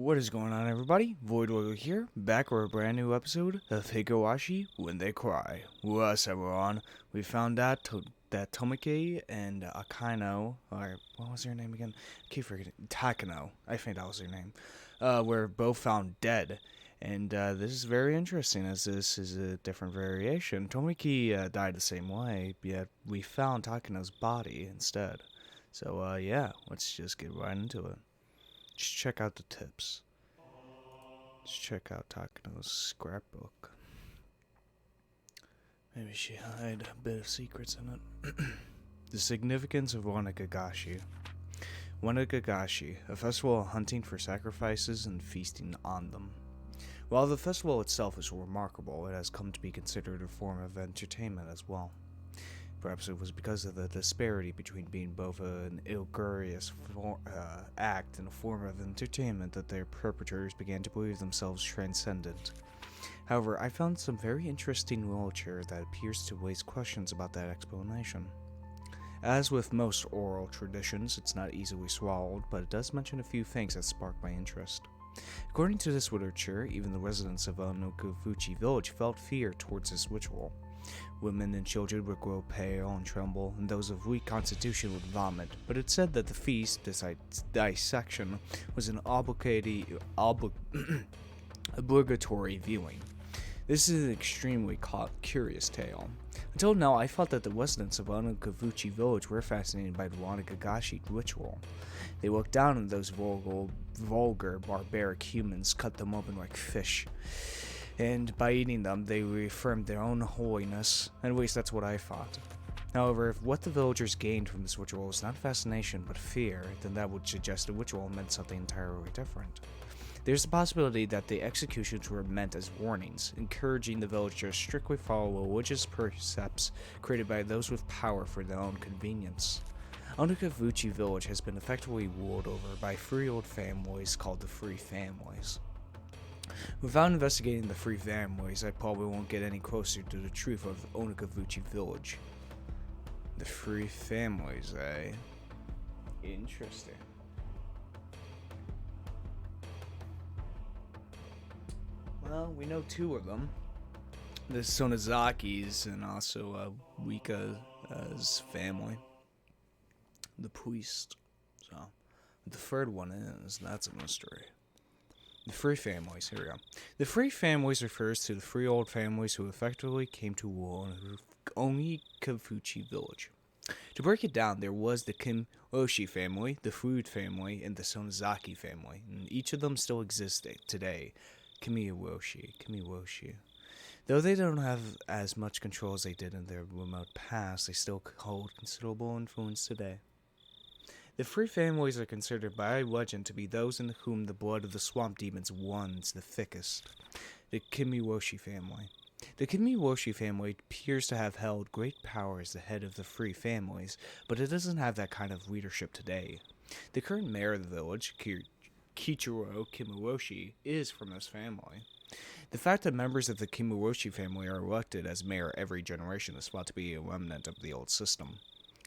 What is going on, everybody? Voidlego here, back with a brand new episode of Higurashi When They Cry. What's everyone? We found out that Tomike and Akaino, or what was her name again? I keep forgetting. Takano, I think that was her name, were both found dead. And this is very interesting as this is a different variation. Tomiki died the same way, yet we found Takano's body instead. So, yeah, let's just get right into it. Just check out the tips. Just check out Takano's scrapbook. Maybe she hid a bit of secrets in it. The significance of Wanagagashi. Wanagagashi, a festival of hunting for sacrifices and feasting on them. While the festival itself is remarkable, it has come to be considered a form of entertainment as well. Perhaps it was because of the disparity between being both an inglorious act and a form of entertainment that their perpetrators began to believe themselves transcendent. However, I found some very interesting literature that appears to raise questions about that explanation. As with most oral traditions, it's not easily swallowed, but it does mention a few things that spark my interest. According to this literature, even the residents of Onokafuchi village felt fear towards this ritual. Women and children would grow pale and tremble, and those of weak constitution would vomit, but it said that the feast, dissection, was an obligatory viewing. This is an extremely curious tale. Until now, I thought that the residents of Onokafuchi village were fascinated by the Wanagagashi ritual. They looked down on those vulgar, barbaric humans, cut them open like fish, and by eating them, they reaffirmed their own holiness. At least that's what I thought. However, if what the villagers gained from this ritual was not fascination but fear, then that would suggest the ritual meant something entirely different. There's a possibility that the executions were meant as warnings, encouraging the villagers to strictly follow religious precepts created by those with power for their own convenience. Onokafuchi village has been effectively ruled over by three old families called the Free Families. Without investigating the Free Families, I probably won't get any closer to the truth of Onokafuchi village. The Free Families, eh? Interesting. Well, we know two of them. The Sonozakis and also Rika's family. The priest. So, the third one that's a mystery. The Free Families, here we go. The Free Families refers to the three old families who effectively came to rule in Onikafuchi village. To break it down, there was the Kimoshi family, the Food family, and the Sonozaki family, and each of them still exists today. Kimiwoshi. Though they don't have as much control as they did in their remote past, they still hold considerable influence today. The Free Families are considered by legend to be those in whom the blood of the swamp demons runs the thickest. The Kimiwoshi family. The Kimiwoshi family appears to have held great power as the head of the Free Families, but it doesn't have that kind of leadership today. The current mayor of the village, Kichiro Kimiwoshi, is from this family. The fact that members of the Kimiwoshi family are elected as mayor every generation is thought to be a remnant of the old system.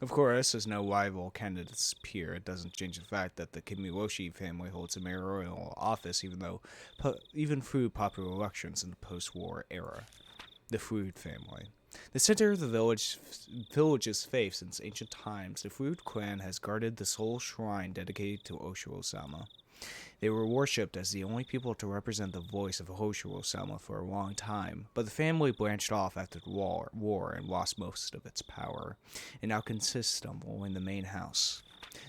Of course, as no rival candidates appear, it doesn't change the fact that the Kimiwoshi family holds a mayoral office even through popular elections in the post-war era. The Food family. The center of the village's faith since ancient times, the Food clan has guarded the sole shrine dedicated to Oshiro-sama. They were worshipped as the only people to represent the voice of Oshiro-sama for a long time, but the family branched off after the war and lost most of its power. It now consists of only the main house.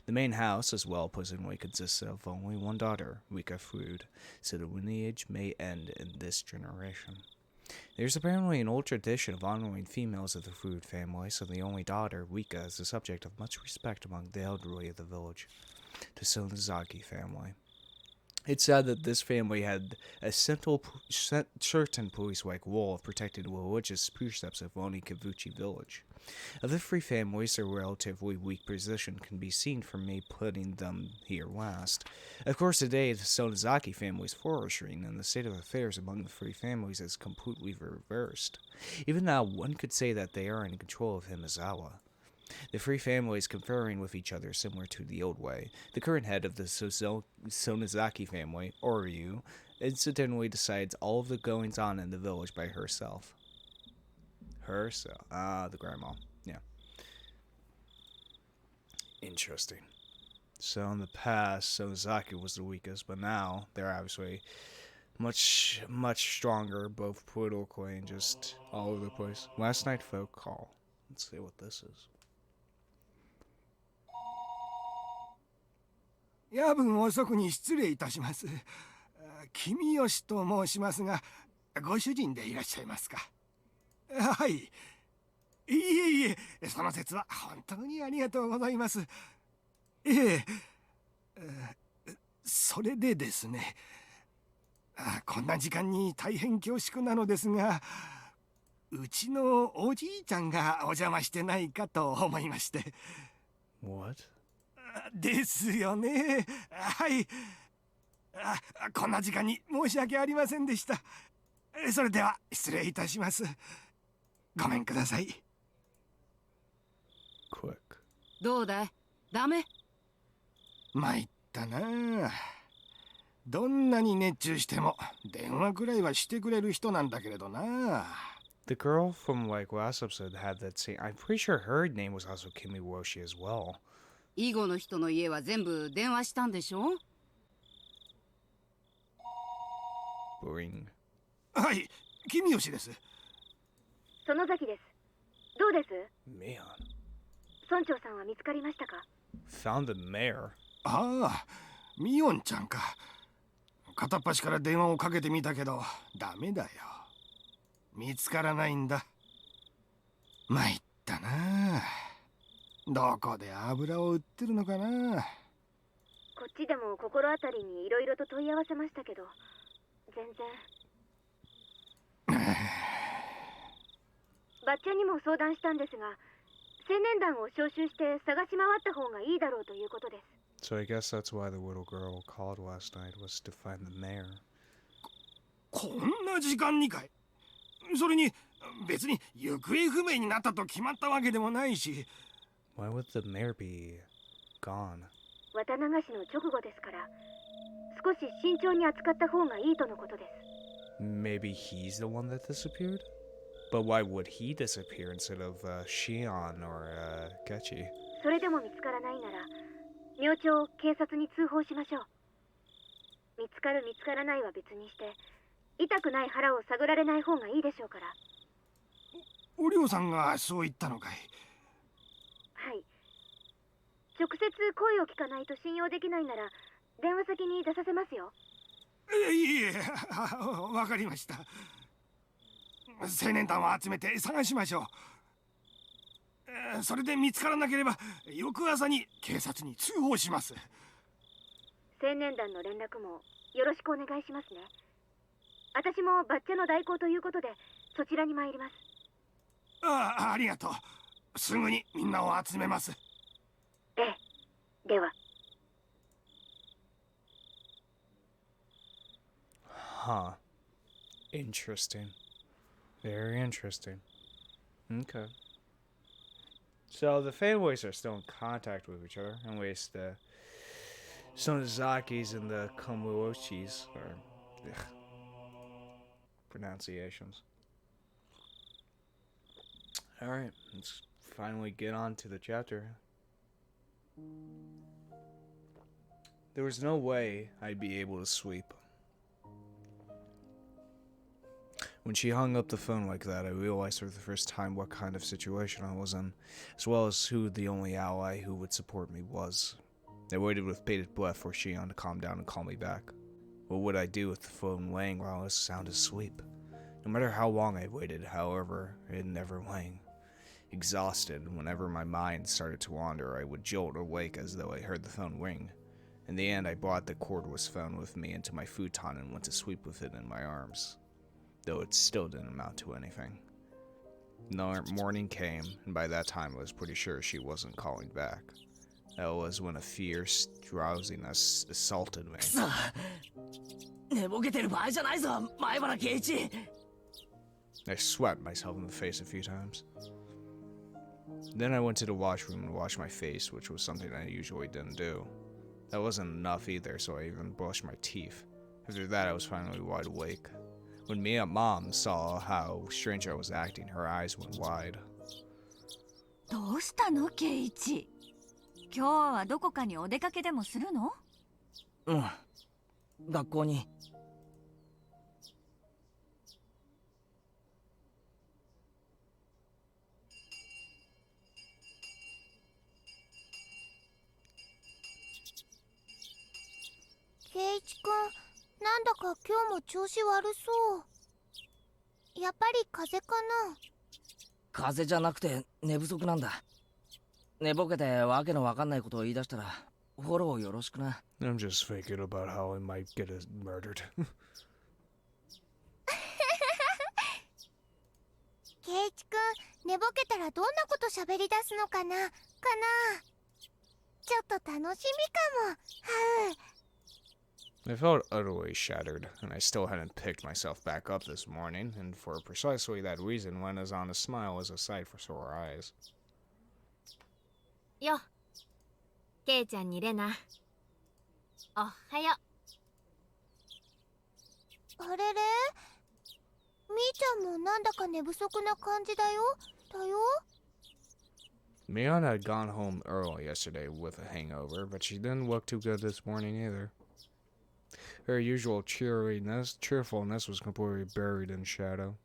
The main house, as well, presently consists of only one daughter, Rika Food, so the lineage may end in this generation. There's apparently an old tradition of honoring females of the Food family, so the only daughter, Rika, is the subject of much respect among the elderly of the village. The Sonozaki family. It's said that this family had a certain police-like role of protecting the religious precepts of Onikafuchi village. Of the three families, their relatively weak position can be seen from me putting them here last. Of course, today the Sonozaki family is flourishing, and the state of affairs among the three families is completely reversed. Even now, one could say that they are in control of Hinamizawa. The three families conferring with each other similar to the old way. The current head of the Sonozaki family, Oryu, incidentally decides all of the goings-on in the village by herself. Herself. Ah, the grandma. Yeah. Interesting. So in the past, Sonozaki was the weakest, but now they're obviously much stronger, both politically and just all over the place. Last night folk call. Let's see what this is. 夜分遅くに失礼いたします。君吉と申しますが、ご主人でいらっしゃいますか。はい。いえ、その説は本当にありがとうございます。それでですね、こんな時間に大変恐縮なのですが、うちのおじいちゃんがお邪魔してないかと思いまして。What? ですよね。はい。こんな時間に申し訳ありませんでした。それでは失礼いたします。ごめんください。Quick. どうだい？ダメ？参ったな。どんなに熱中しても電話くらいはしてくれる人なんだけれどな。The girl from like last episode had that same. I'm pretty sure her name was also Kimiwoshi as well. 囲碁の人の家は全部電話したんでしょ？ Bring. はい、君吉です。園崎です。どうです？ Man. 村長さんは見つかりましたか？ Found the mayor. ああ、ミオンちゃんか。片っ端から電話をかけてみたけどダメだよ。見つからないんだ。参ったな。どこで油を売ってるのかな。こっちでも心当たりにいろいろと問い合わせましたけど、全然。ばっちゃんにも相談したんですが、青年団を招集して探し回った方がいいだろうということです。So I guess that's why the little girl called last night was to find the mayor. こんな時間にかい。それに別に行方不明になったと決まったわけでもないし。Why would the mayor be gone? 綿流しの直後ですから、少し慎重に扱った方がいいとのことです。Maybe he's the one that disappeared? But why would he disappear instead of Shion or Kechi? それでも見つからないなら、明朝警察に通報しましょう。見つかる見つからないは別にして、痛くない腹を探られない方がいいでしょうから。おりょうさんがそう言ったのかい。はい。直接声を聞かないと信用できないなら、電話先に出させますよ。いえ、わかりました。青年団を集めて探しましょう。それで見つからなければ翌朝に警察に通報します。青年団の連絡もよろしくお願いしますね。私もバッチャの代行ということでそちらに参ります。ありがとう。すぐにみんなを集めます。ええ、では。Huh. Interesting. Very interesting. Okay. So the families are still in contact with each other, at least the Sonozakis and the Komuochis are pronunciations. Alright, let's finally get on to the chapter. There was no way I'd be able to sweep. When she hung up the phone like that, I realized for the first time what kind of situation I was in, as well as who the only ally who would support me was. I waited with bated breath for Shion to calm down and call me back. What would I do with the phone laying while I was sound asleep? No matter how long I waited, however, it never rang. Exhausted, whenever my mind started to wander, I would jolt awake as though I heard the phone ring. In the end, I brought the cordless phone with me into my futon and went to sleep with it in my arms. Though it still didn't amount to anything. The morning came, and by that time I was pretty sure she wasn't calling back. That was when a fierce drowsiness assaulted me. I swept myself in the face a few times. Then I went to the washroom and washed my face, which was something I usually didn't do. That wasn't enough either, so I even brushed my teeth. After that, I was finally wide awake. When Mom saw how strange I was acting, her eyes went wide. どうしたのケイイチ。今日はどこかにお出かけでもするの？うん。学校に。圭一くん、なんだか今日も調子悪そう。やっぱり風邪かな。風邪じゃなくて寝不足なんだ。寝ぼけてわけのわかんないことを言い出したらフォローよろしくな。I'm just thinking about how I might get murdered. 圭一くん、寝ぼけたらどんなこと喋り出すのかなちょっと楽しみかも。はう。I felt utterly shattered, and I still hadn't picked myself back up this morning, and for precisely that reason went as on a smile as a sight for sore eyes. よ、ケイちゃんにレナ。おはよあれれ、みーちゃんもなんだか寝不足な感じだよ。Mion had gone home early yesterday with a hangover, but she didn't look too good this morning either. Her usual cheerfulness was completely buried in shadow.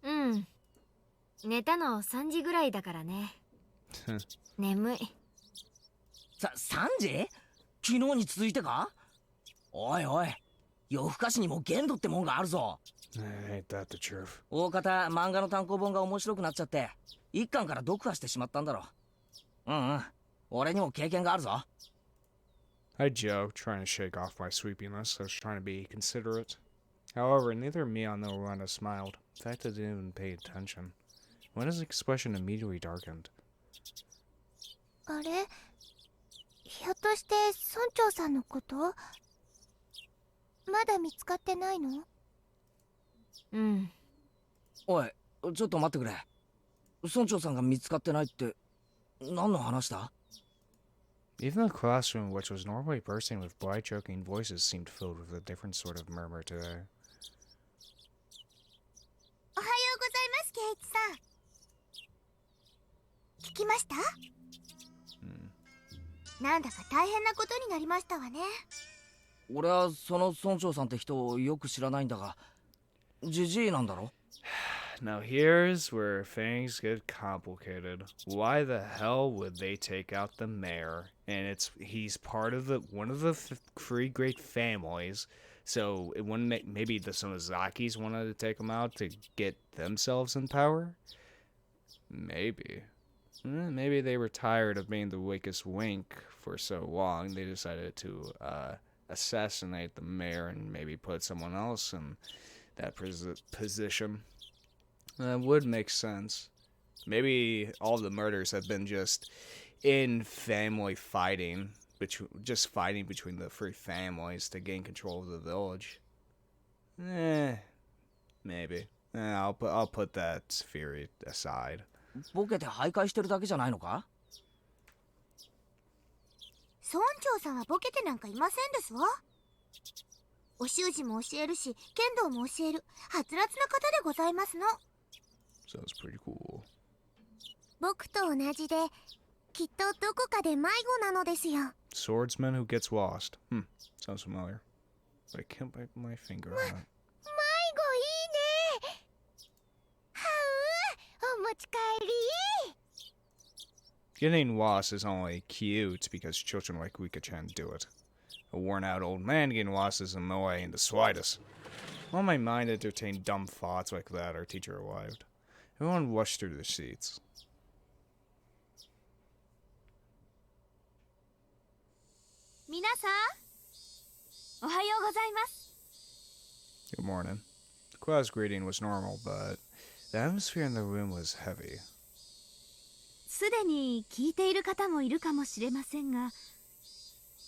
うん。寝たの3時ぐらいだからね。眠い。3時？昨日に続いてか？おいおい、夜更かしにも限度ってもんがあるぞ。Ain't that the truth? 大方漫画の単行本が面白くなっちゃって一巻から読破してしまったんだろう。うんうん、俺にも経験があるぞ。I joked, trying to shake off my sleepiness. I was trying to be considerate. However, neither Mion nor Rena smiled. In fact, I didn't even pay attention. Rena's expression immediately darkened. あれ、ひょっとして村長さんのこと？まだ見つかってないの？うん。おい、ちょっと待ってくれ。村長さんが見つかってないって何の話だ？ Even the classroom, which was normally bursting with bright, joking voices, seemed filled with a different sort of murmur today. おはようございます、圭一さん。聞きました？なんだか大変なことになりましたわね。俺はその村長さんって人をよく知らないんだが、ジジイなんだろ？ Now here's where things get complicated. Why the hell would they take out the mayor? And he's part of one of the three great families. So it wouldn't maybe the Sonozakis wanted to take him out to get themselves in power? Maybe. Maybe they were tired of being the weakest link for so long. They decided to assassinate the mayor and maybe put someone else in that position. That would make sense. Maybe all the murders have been just in family fighting, just fighting between the three families to gain control of the village. Maybe. I'll put that theory aside. ボケて徘徊してるだけじゃないのか？村長さんはボケてなんかいませんですわ。お習字も教えるし、剣道も教える、はつらつな方でございますの。Sounds pretty cool. 僕と同じで、きっとどこかで迷子なのですよ。Swordsman who gets lost. Sounds familiar. But I can't put my finger on it. 迷子いいね。はう、お持ち帰り。Getting lost is only cute because children like Rika-chan do it. A worn-out old man getting lost isn't no way in the slightest. While my mind entertained dumb thoughts like that, our teacher arrived. Everyone rushed through their seats. 皆さん、おはようございます。 Good morning. The class greeting was normal, but the atmosphere in the room was heavy. すでに聞いている方もいるかもしれませんが、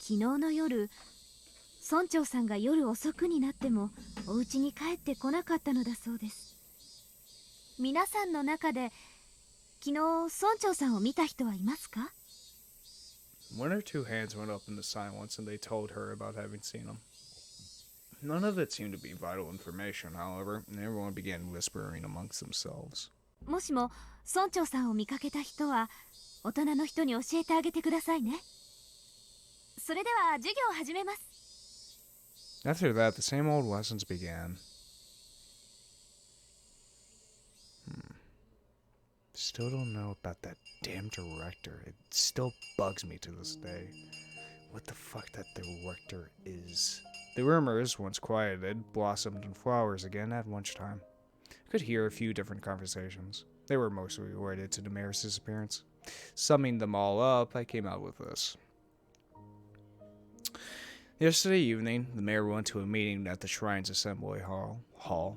昨日の夜、村長さんが夜遅くになってもお家に帰ってこなかったのだそうです。皆さんの中で昨日村長さんを見た人はいますか？ One or two hands went up into silence, and they told her about having seen him. None of it seemed to be vital information, however, and everyone began whispering amongst themselves. もしも村長さんを見かけた人は大人の人に教えてあげてくださいね。それでは授業を始めます。 After that, the same old lessons began. Still don't know about that damn director. It still bugs me to this day. What the fuck that director is. The rumors, once quieted, blossomed in flowers again at lunchtime. I could hear a few different conversations. They were mostly related to the mayor's disappearance. Summing them all up, I came out with this. Yesterday evening, the mayor went to a meeting at the Shrine's Assembly Hall.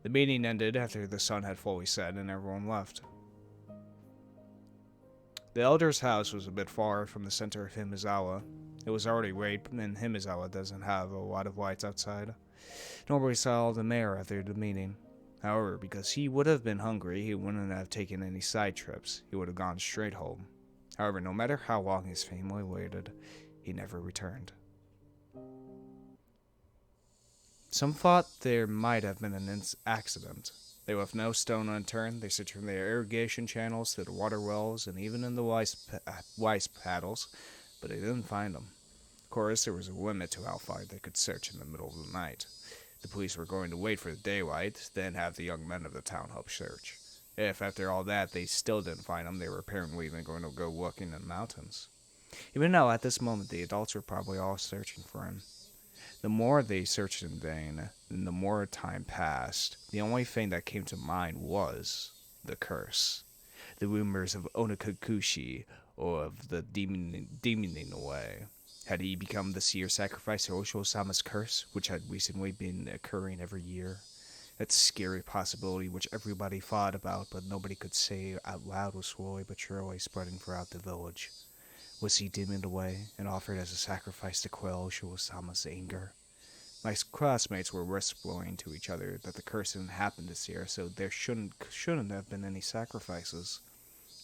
The meeting ended after the sun had fully set and everyone left. The elder's house was a bit far from the center of Hinamizawa. It was already late, and Hinamizawa doesn't have a lot of lights outside. Nobody saw the mayor after the meeting. However, because he would have been hungry, he wouldn't have taken any side trips. He would have gone straight home. However, no matter how long his family waited, he never returned. Some thought there might have been an accident. They left no stone unturned. They searched from the irrigation channels to the water wells and even in the rice paddles, but they didn't find him. Of course, there was a limit to how far they could search in the middle of the night. The police were going to wait for the daylight, then have the young men of the town help search. If, after all that, they still didn't find him, they were apparently even going to go looking in the mountains. Even now, at this moment, the adults were probably all searching for him. The more they searched in vain, and the more time passed, the only thing that came to mind was the curse. The rumors of Onakakushi, or of the demoning away. Had he become the seer sacrifice to Osho-sama's curse, which had recently been occurring every year? That scary possibility which everybody thought about, but nobody could say out loud, was slowly but surely spreading throughout the village. Was he demoned away and offered as a sacrifice to quell Osho-sama's anger? My classmates were whispering to each other that the curse didn't happen this year, so there shouldn't have been any sacrifices.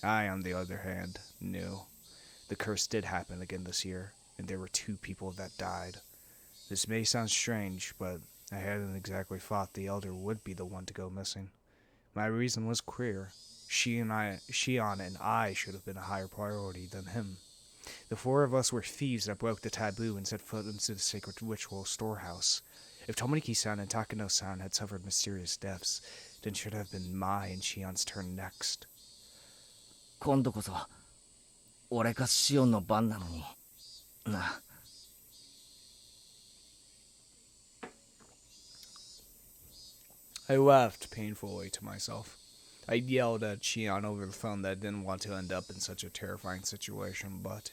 I, on the other hand, knew. The curse did happen again this year, and there were 2 people that died. This may sound strange, but I hadn't exactly thought the elder would be the one to go missing. My reason was clear. Shion and I should have been a higher priority than him. The 4 of us were thieves that broke the taboo and set foot into the sacred ritual storehouse. If Tomoniki-san and Takano-san had suffered mysterious deaths, then it should have been my and Shion's turn next. 今度こそ俺かシオンの番なのにな。I laughed painfully to myself. I yelled at Shion over the phone that I didn't want to end up in such a terrifying situation, but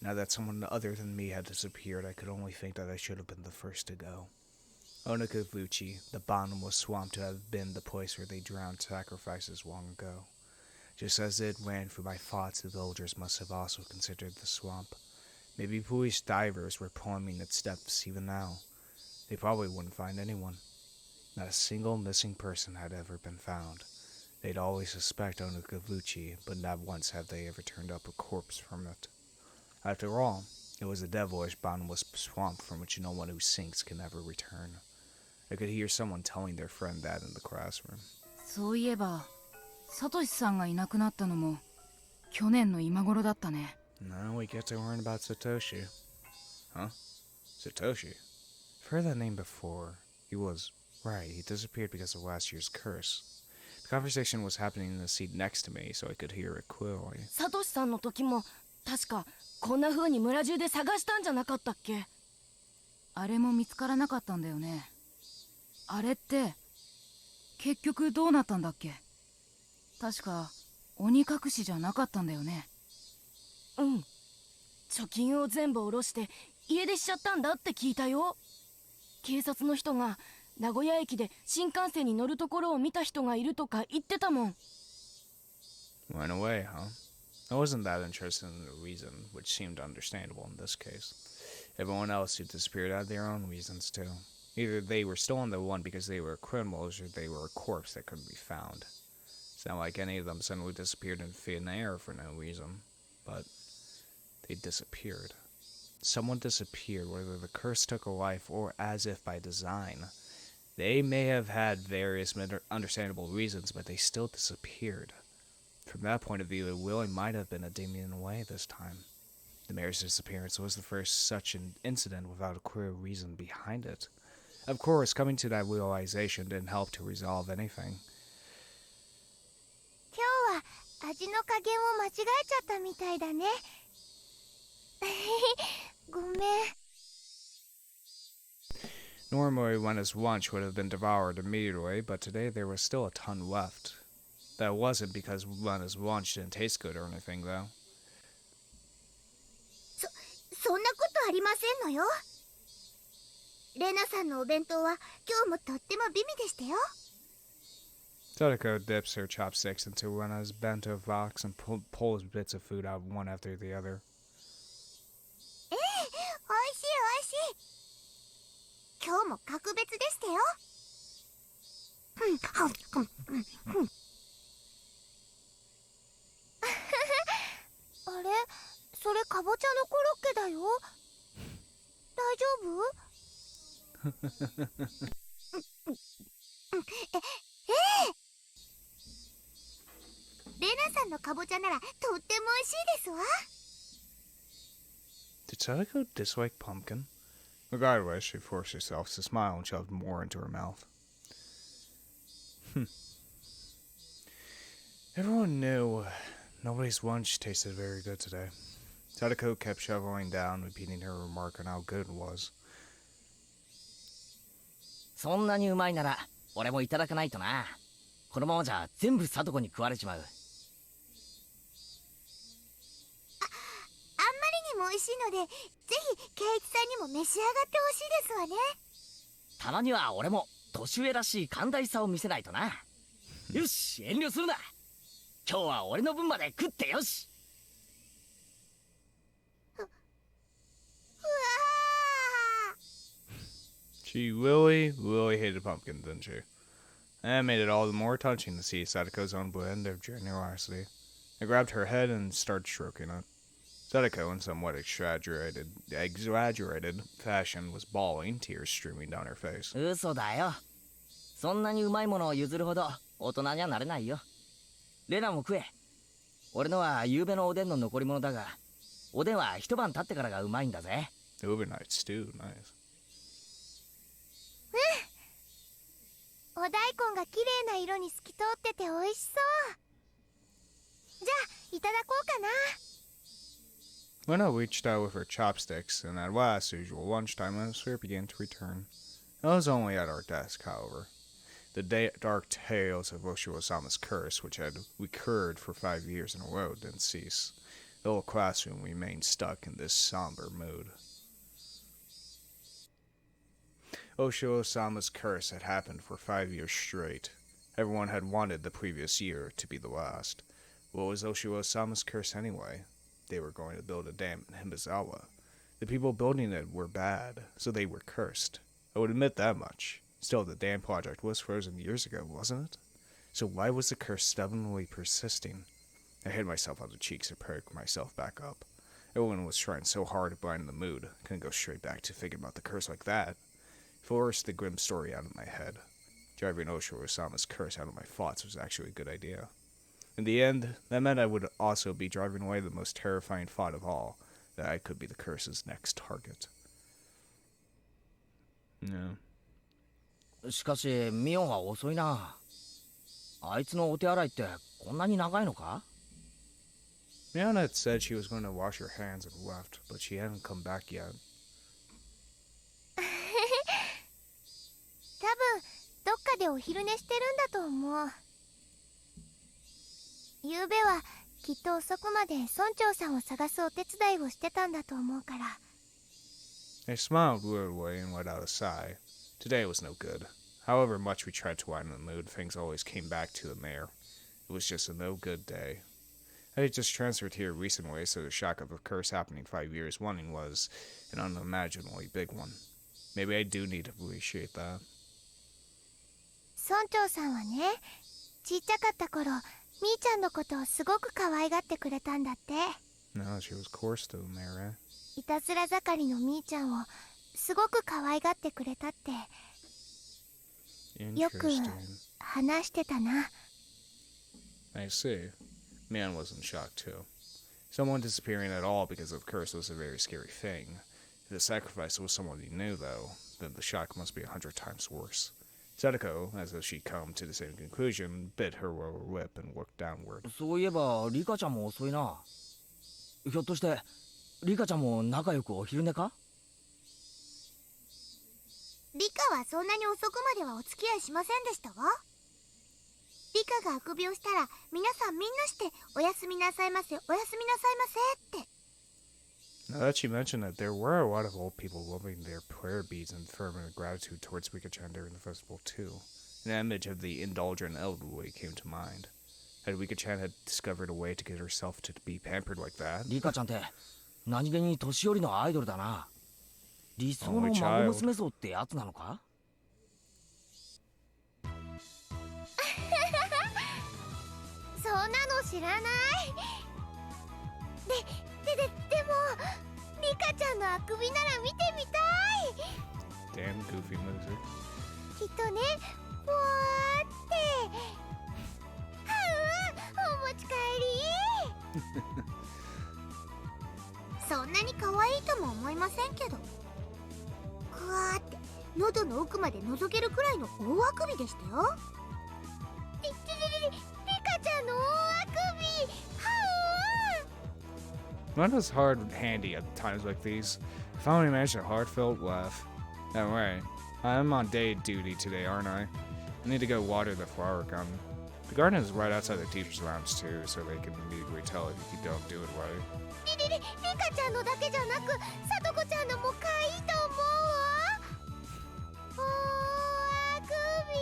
now that someone other than me had disappeared, I could only think that I should have been the first to go. Onakavuchi, the bottomless swamp, to have been the place where they drowned sacrifices long ago. Just as it ran through my thoughts, the villagers must have also considered the swamp. Maybe police divers were plumbing its depths even now. They probably wouldn't find anyone. Not a single missing person had ever been found. They'd always suspect Onakavuchi, but not once have they ever turned up a corpse from it. After all, it was a devilish bottomless swamp from which no one who sinks can ever return. I could hear someone telling their friend that in the classroom. そういえばサトシさんがいなくなったのも去年の今頃だったね。 Now we get to learn about Satoshi. Huh? Satoshi? I've heard that name before. He was right. He disappeared because of last year's curse. The conversation was happening in the seat next to me, so I could hear it clearly. サトシさんの時も確かこんな風に村中で探したんじゃなかったっけ？あれも見つからなかったんだよね。あれって結局どうなったんだっけ？確か鬼隠しじゃなかったんだよね。うん。貯金を全部下ろして家出しちゃったんだって聞いたよ。警察の人が名古屋駅で新幹線に乗るところを見た人がいるとか言ってたもん。 Went away, huh? I wasn't that interested in the reason, which seemed understandable in this case. Everyone else who disappeared had their own reasons too. Either they were still on the one because they were criminals, or they were a corpse that couldn't be found. It's not like any of them suddenly disappeared in thin air for no reason, but they disappeared. Someone disappeared, whether the curse took a life or as if by design. They may have had various understandable reasons, but they still disappeared. From that point of view, it really might have been a demon away this time. The mayor's disappearance was the first such an incident without a clear reason behind it. Of course, coming to that realization didn't help to resolve anything. 今日は味の加減を間違えちゃったみたいだね。ごめん。 Normally, Rena's lunch would have been devoured immediately, but today there was still a ton left. That wasn't because Rena's lunch didn't taste good or anything, though. そんなことありませんのよ。レナさんのお弁当は今日もとっても美味でしたよ。 Tadako dips her chopsticks into Rena's bento box and pulls bits of food out one after the other. ええ、おいしいおいしい。今日も格別でしたよ。あれ、それかぼちゃのコロッケだよ。大丈夫？レナさんのかぼちゃならとっても美味しいですわ。 Did Tadako dislike pumpkin? Regardless, she forced herself to smile and shoved more into her mouth. Everyone knew nobody's lunch tasted very good today. Tadako kept shoveling down, repeating her remark on how good it was. そんなにうまいなら俺もいただかないとな。このままじゃ全部聡子に食われちまう。あんまりにも美味しいので、ぜひ圭一さんにも召し上がってほしいですわね。たまには俺も年上らしい寛大さを見せないとな。よし、遠慮するな。今日は俺の分まで食ってよし。 She really, really hated pumpkin, didn't she? That made it all the more touching to see Sadako's own blend of generosity. I grabbed her head and started stroking it. Sadako, in somewhat exaggerated fashion, was bawling, tears streaming down her face. 嘘だよ。そんなにうまいものを譲るほど大人にはなれないよ。レナも食え。俺のは夕べのおでんの残り物だが、おでんは一晩経ってからがうまいんだぜ。Overnight stew, nice. お大根が綺麗な色に透き通ってて美味しそう。じゃあいただこうかな。 Lena reached out with her chopsticks, and at last, usual lunchtime atmosphere began to return. It was only at our desk, however. The dark tales of Oshiwo-sama's curse, which had recurred for 5 years in a row, didn't cease. The whole classroom remained stuck in this somber mood. Oshiwo-sama's curse had happened for 5 years straight. Everyone had wanted the previous year to be the last. What was Oshiwo-sama's curse anyway? They were going to build a dam in Hinamizawa. The people building it were bad, so they were cursed. I would admit that much. Still, the dam project was frozen years ago, wasn't it? So why was the curse stubbornly persisting? I hit myself on the cheeks to perk myself back up. Everyone was trying so hard to brighten the mood. Couldn't go straight back to thinking about the curse like that. Forced the grim story out of my head. Driving Oshiwo-sama's curse out of my thoughts was actually a good idea. In the end, that meant I would also be driving away the most terrifying thought of all, that I could be the curse's next target. No. しかしミオンは遅いな。あいつのお手洗いってこんなに長いのか？ Miona had said she was going to wash her hands and left, but she hadn't come back yet. 多分どっかでお昼寝してるんだと思う。ゆうべはきっと遅くまで村長さんを探すお手伝いをしてたんだと思うから。 I smiled weirdly and let out a sigh. Today was no good. However much we tried to lighten the mood, things always came back to the mayor. It was just a no-good day. I had just transferred here recently, so the shock of a curse happening 5 years running was an unimaginably big one. Maybe I do need to appreciate that. 村長さんはね、ちっちゃかった頃、みーちゃんのことをすごく可愛がってくれたんだって。 No, she was coarse still in there, right? いたずら盛りのみーちゃんをすごく可愛がってくれたってよく Interesting. 話してたな。 I see. Man was in shock too. Someone disappearing at all because of curse was a very scary thing. If the sacrifice was someone he knew, though, then the shock must be 100 times worse. Sadako, as if she'd come to the same conclusion, bit her lower lip and looked downward. そういえばリカちゃんも遅いな。ひょっとしてリカちゃんも仲良くお昼寝か？リカはそんなに遅くまではお付き合いしませんでしたわ。リカがあくびをしたら皆さんみんなしておやすみなさいませ、おやすみなさいませって。 Now that you mentioned that, there were a lot of old people loving their prayer beads and fervent gratitude towards Rika-chan during the festival too. An image of the indulgent elderly came to mind. Had Rika-chan had discovered a way to get herself to be pampered like that? リカちゃんって何気に年寄りのアイドルだな。理想の孫娘像ってやつなのか？そんなの知らない。でもリカちゃんのあくびなら見てみたい。 Damn goofy loser. きっとね、ぽわーってお持ち帰り。そんなに可愛いとも思いませんけど、ふわーって喉の奥まで覗けるくらいの大あくびでしたよ。リカちゃんの大あくび。 Mine was hard and handy at times like these. I finally managed a heartfelt laugh. Anyway, I'm on day duty today, aren't I? I need to go water the flower garden. The garden is right outside the teacher's lounge too, so they can immediately tell if you don't do it right. リカちゃんのだけじゃなく、さとこちゃんのも可愛いと思うわ。大あくび。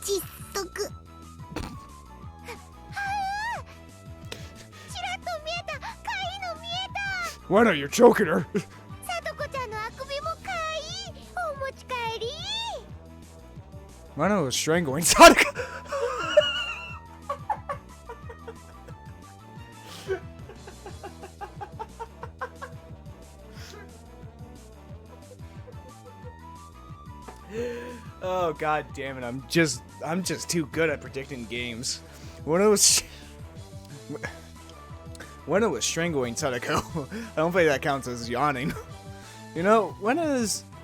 窒息。ちらっと見えた。可愛いの見えた。 Why not? You're choking her! さとこちゃんのあくびも可愛い。お持ち帰り。 Mano was strangling Sadako! Oh god damn it, I'm just too good at predicting games. When it was strangling Sadako, I don't think that counts as yawning. You know,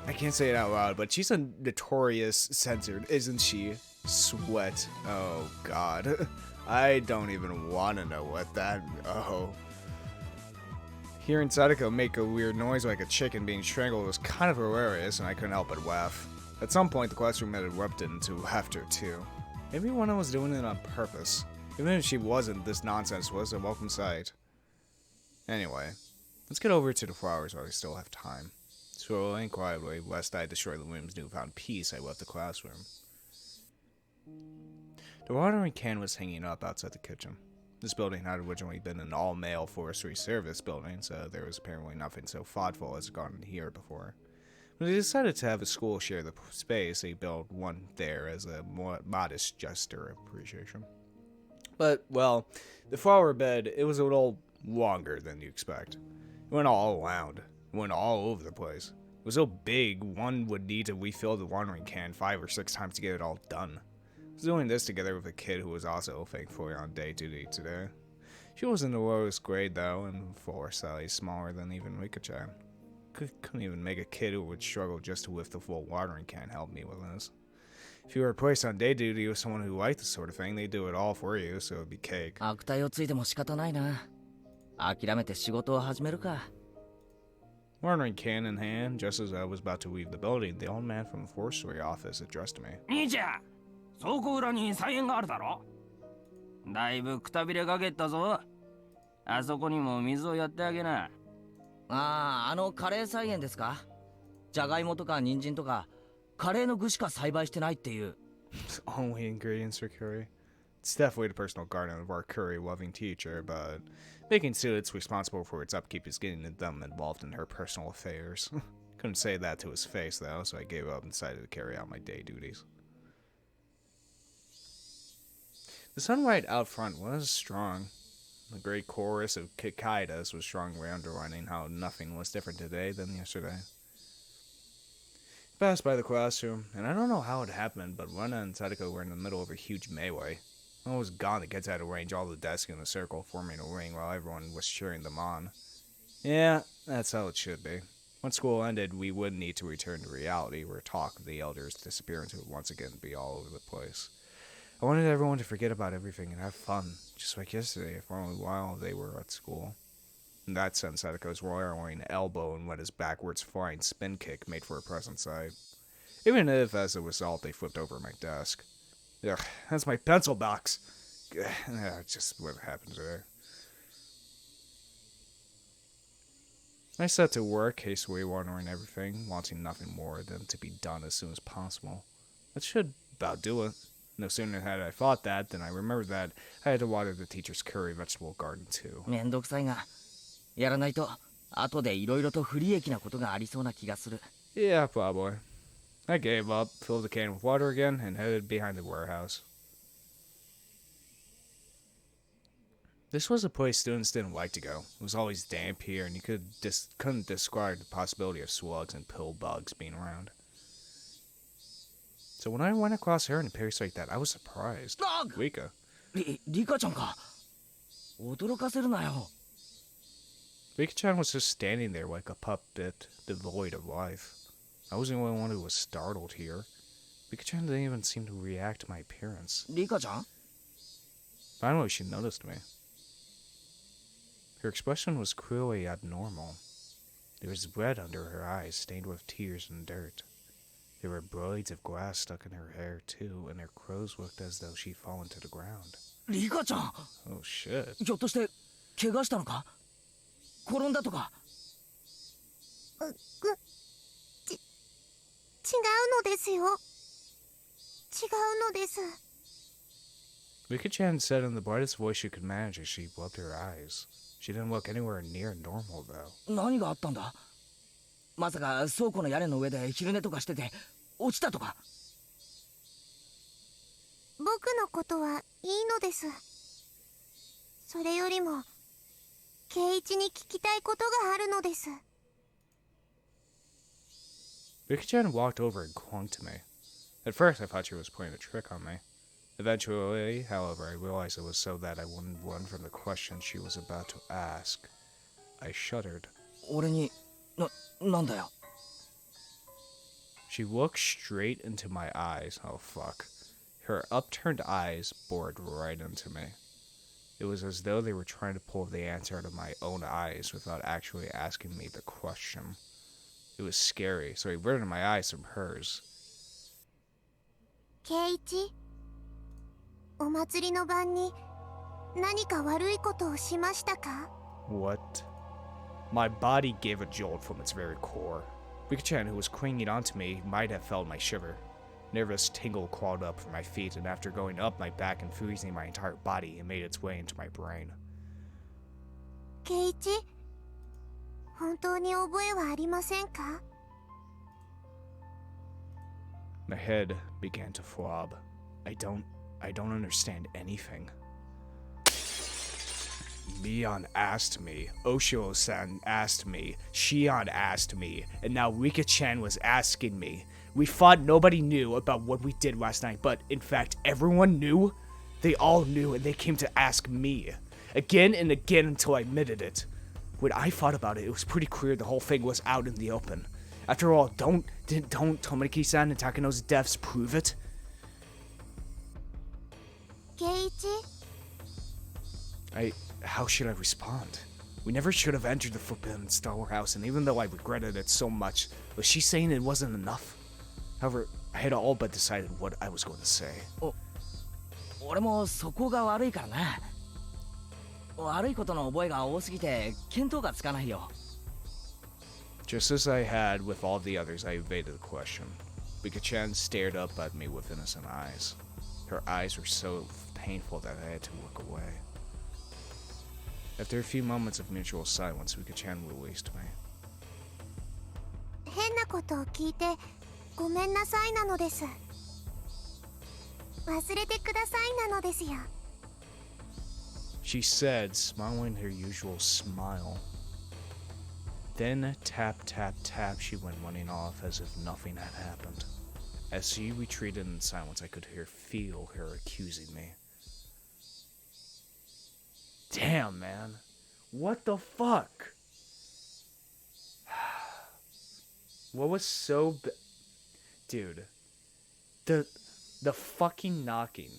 I can't say it out loud, but she's a notorious censored, isn't she? Sweat. Oh god. I don't even want to know what that... Oh. Hearing Sadako make a weird noise like a chicken being strangled was kind of hilarious, and I couldn't help but laugh. At some point, the classroom had erupted into laughter, too. Maybe Wano was doing it on purpose. Even if she wasn't, this nonsense was a welcome sight. Anyway, let's get over to the flowers while we still have time. Slowly and quietly, lest I destroy the room's newfound peace, I left the classroom. The watering can was hanging up outside the kitchen. This building had originally been an all-male forestry service building, so there was apparently nothing so thoughtful as a garden here before. When they decided to have a school share the space, they built one there as a more modest gesture of appreciation. But, well, the flower bed, it was a little longer than you expect. It went all around. It went all over the place. It was so big, one would need to refill the watering can 5 or 6 times to get it all done. I was doing this together with a kid who was also thankfully on day duty today. She was in the lowest grade though, and for size smaller than even Rika-chan. Couldn't even make a kid who would struggle just to lift the full watering can help me with this. If you were placed on day duty with someone who liked this sort of thing, they'd do it all for you, so it'd be cake. 悪態をついても仕方ないな。諦めて仕事を始めるか。Watering can in hand, just as I was about to leave the building, the old man from the forestry office addressed me. 兄ちゃん、倉庫裏に菜園があるだろ。だいぶくたびれかけたぞ。あそこにも水をやってあげな。ああ、カレー菜園ですか？じゃがいもとか人参とかカレーの具しか栽培してないっていう。Only ingredients for curry. It's definitely the personal garden of our curry-loving teacher, but making students responsible for its upkeep is getting them involved in her personal affairs. Couldn't say that to his face, though, so I gave up and decided to carry out my day duties. The sunlight out front was strong. The great chorus of cicadas was strongly underlining how nothing was different today than yesterday. Passed by the classroom, and I don't know how it happened, but Rena and Sadako were in the middle of a huge melee. I was gone to get out of range all the desks in the circle, forming a ring while everyone was cheering them on. Yeah, that's how it should be. Once school ended, we would need to return to reality, where talk of the elders' disappearance would once again be all over the place. I wanted everyone to forget about everything and have fun, just like yesterday, for only while they were at school. In that sense, Sadako's roaring elbow and Rena's backwards flying spin kick made for a pleasant sight. Even if, as a result, they flipped over my desk. Ugh, that's my pencil box. Just what happened today. I set to work, hastily ordering everything, wanting nothing more than to be done as soon as possible. That should about do it. No sooner had I thought that than I remembered that I had to water the teacher's curry vegetable garden too. めんどくさいが、やらないと後で色々と不利益なことがありそうな気がする。Yeah, probably. I gave up, filled the can with water again, and headed behind the warehouse. This was a place students didn't like to go. It was always damp here, and you couldn't discard the possibility of slugs and pill bugs being around. So when I went across her in a place like that, I was surprised. Rika. Rika ちゃんか。驚かせるなよ。Rika-chan was just standing there like a puppet devoid of life. I was the only one who was startled here. Rika-chan didn't even seem to react to my appearance. Rika ちゃん? Finally, she noticed me. Her expression was cruelly abnormal. There was red under her eyes, stained with tears and dirt. There were blades of glass stuck in her hair, too, and her clothes looked as though she'd fallen to the ground. Rika ちゃん Oh, shit. ひょっとして怪我したのか転んだとか違うのですよ。違うのです。Rika-chan said in the brightest voice she could manage as she rubbed her eyes. She didn't look anywhere near normal, though. 何があったんだまさか倉庫の屋根の上で昼寝とかしてて落ちたとか僕のことはいいのです。それよりも圭一に聞きたいことがあるのです。Rika-chan walked over and clung to me. At first, I thought she was playing a trick on me. Eventually, however, I realized it was so that I wouldn't run from the question she was about to ask. I shuddered. 俺になんだよ She looked straight into my eyes. Oh, fuck. Her upturned eyes bored right into me. It was as though they were trying to pull the answer out of my own eyes without actually asking me the question. It was scary, so I averted my eyes from hers. 圭一、お祭りの晩に何か悪いことをしましたか？ What? My body gave a jolt from its very core. Rika-chan, who was clinging onto me, might have felt my shiver. Nervous tingle crawled up from my feet, and after going up my back and freezing my entire body, it made its way into my brain. 圭一、本当に覚えはありませんか？ My head began to throb. I don't understand anything. Mion asked me, Oshio-san asked me, Shion asked me, and now Rika-chan was asking me. We thought nobody knew about what we did last night, but in fact everyone knew? They all knew, and they came to ask me. Again and again until I admitted it. When I thought about it, it was pretty clear the whole thing was out in the open. After all, don't Tomoki-san and Takano's deaths prove it? 圭一、 How should I respond? We never should have entered the forbidden storehouse, and even though I regretted it so much, was she saying it wasn't enough? However, I had all but decided what I was going to say. 俺もそこが悪いからな悪いことの覚えが多すぎて見当がつかないよ Just as I had with all the others, I evaded the question. Rika-chan stared up at me with innocent eyes. Her eyes were so painful that I had to look away. After a few moments of mutual silence, Rika-chan released me. 変なことを聞いてごめんなさいなのです。忘れてくださいなのですよ。She said, smiling her usual smile. Then, tap, tap, tap, she went running off as if nothing had happened. As she retreated in silence, I could feel her accusing me. Damn, man. What the fuck? What was so dude, the fucking knocking,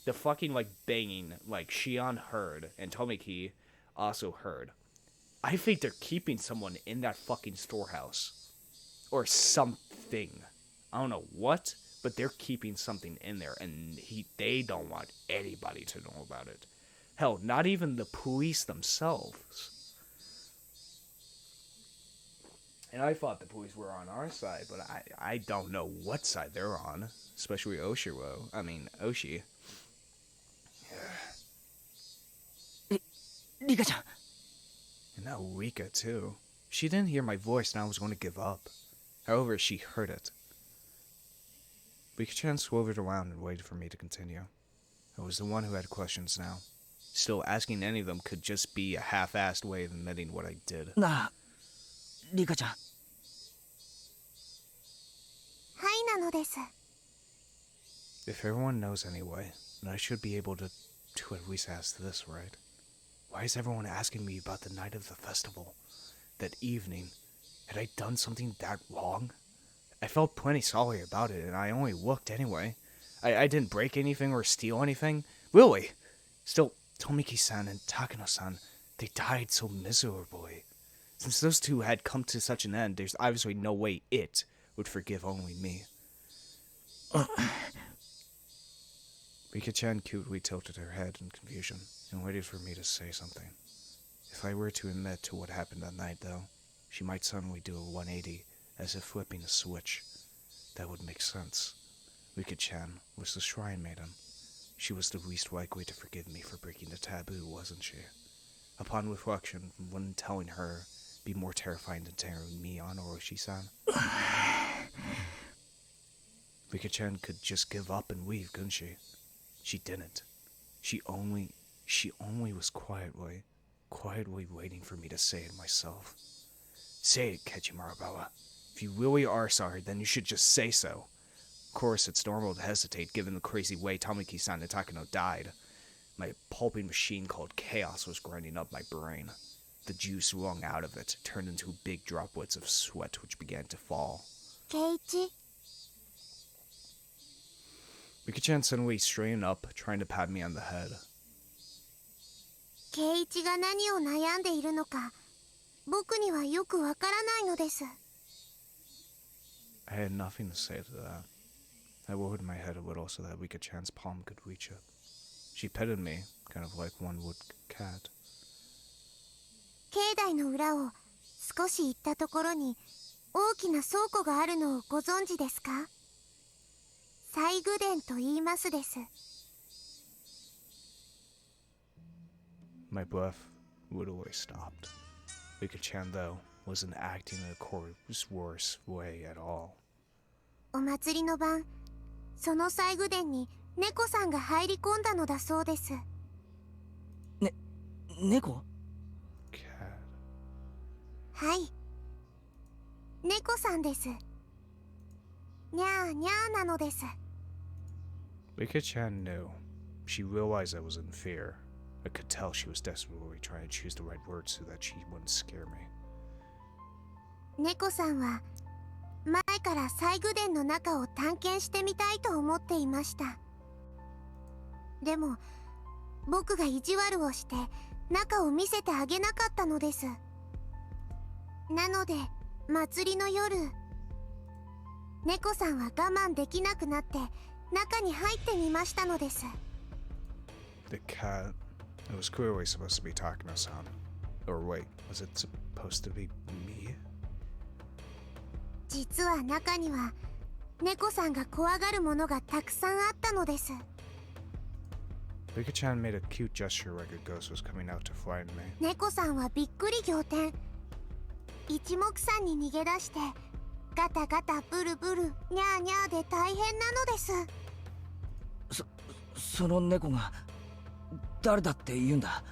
the fucking like banging, like Shion heard and Tomiki also heard. I think they're keeping someone in that fucking storehouse or something. I don't know what, but they're keeping something in there, and they don't want anybody to know about it. Hell, not even the police themselves. And I thought the police were on our side, but I don't know what side they're on. Especially Oshi. Rika-chan. And now Rika, too. She didn't hear my voice and I was going to give up. However, she heard it. Rika-chan swerved around and waited for me to continue. I was the one who had questions now. Still, asking any of them could just be a half-assed way of admitting what I did. Nah, Rika-chan. はいなのです。 If everyone knows anyway, then I should be able to at least ask this, right? Why is everyone asking me about the night of the festival? That evening? Had I done something that wrong? I felt plenty sorry about it, and I only looked anyway. I didn't break anything or steal anything. Really? Still, Tomiki-san and Takano-san, they died so miserably. Since those two had come to such an end, there's obviously no way it would forgive only me. Rika-chan cutely tilted her head in confusion and waited for me to say something. If I were to admit to what happened that night, though, she might suddenly do a 180, as if flipping a switch. That would make sense. Rika-chan was the shrine maiden. She was the least likely to forgive me for breaking the taboo, wasn't she? Upon reflection, wouldn't telling her be more terrifying than tearing me on Orochi-san? Rika-chan could just give up and leave, couldn't she? She didn't. She only was quietly waiting for me to say it myself. Say it, Kechimarabawa. If you really are sorry, then you should just say so. Of course, it's normal to hesitate given the crazy way Tamaki-san and Takano died. My pulping machine called Chaos was grinding up my brain. The juice wrung out of it turned into big droplets of sweat which began to fall. Keiichi? Rika-chan suddenly straightened up, trying to pat me on the head. ケイイチが何を悩んでいるのか、僕にはよくわからないのです。I had nothing to say to that. I lowered my head a little so that Rika-chan's palm could reach it. She petted me, kind of like one would cat. 境内の裏を少し行ったところに大きな倉庫があるのをご存知ですか？西宮殿と言いますです。 My breath literally stopped. Rika-chan, though, wasn't acting in a coarse way at all. お祭りの晩、その西宮殿に猫さんが入り込んだのだそうです。猫？ Cat. はい。猫さんです。にゃーにゃーなのです。 Rika-chan knew. She realized I was in fear. I could tell she was desperately trying to choose the right words so that she wouldn't scare me. 猫さんは前から西宮殿の中を探検してみたいと思っていました。でも僕が意地悪をして中を見せてあげなかったのです。なので祭りの夜、猫さんは我慢できなくなって中に入ってみましたのです。 The cat. It was clearly supposed to be Takano-san. Or wait, was it supposed to be me? 実は中には猫さんが怖がるものがたくさんあったのです。Rika-chan made a cute gesture like a ghost was coming out to frighten me. 猫さんはびっくり仰天。一目散に逃げ出してガタガタブルブルニャーニャーで大変なのです。その猫が誰だって言うんだ。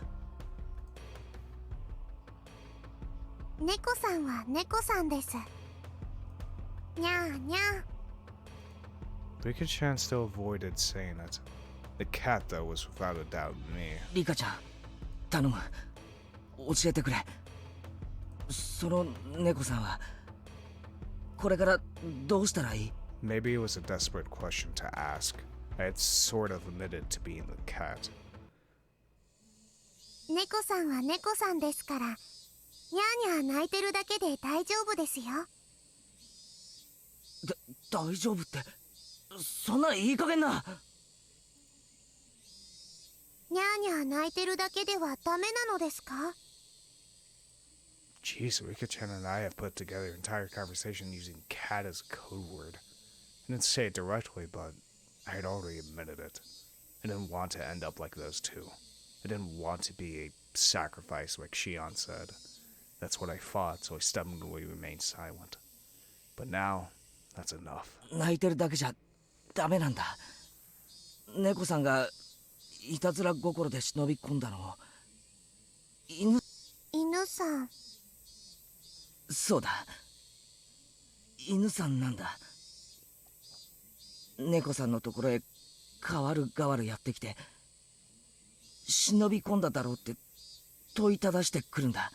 猫さんは猫さんです。ニャーニャー。 Rika-chan still avoided saying it. The cat, though, was without a doubt me. リカちゃん、頼む。教えてくれ。その猫さんはこれからどうしたらいい？ Maybe it was a desperate question to ask. I had sort of admitted to being the cat. 猫さんは猫さんですから、ニャーニャー泣いてるだけで大丈夫ですよ。大丈夫ってそんないい加減な。ニャーニャー泣いてるだけではダメなのですか？ Jeez, Rika-chan and I have put together an entire conversation using cat as a code word. I didn't say it directly, but I had already admitted it. I didn't want to end up like those two. I didn't want to be a sacrifice like Shion said. That's what I fought, so I stubbornly remained silent. But now, that's enough. 泣いてるだけじゃダメなんだ。猫さんがいたずら心で忍び込んだのを犬さん。そうだ、犬さんなんだ。猫さんのところへ代わる代わるやってきて忍び込んだだろうって問いただしてくるんだ。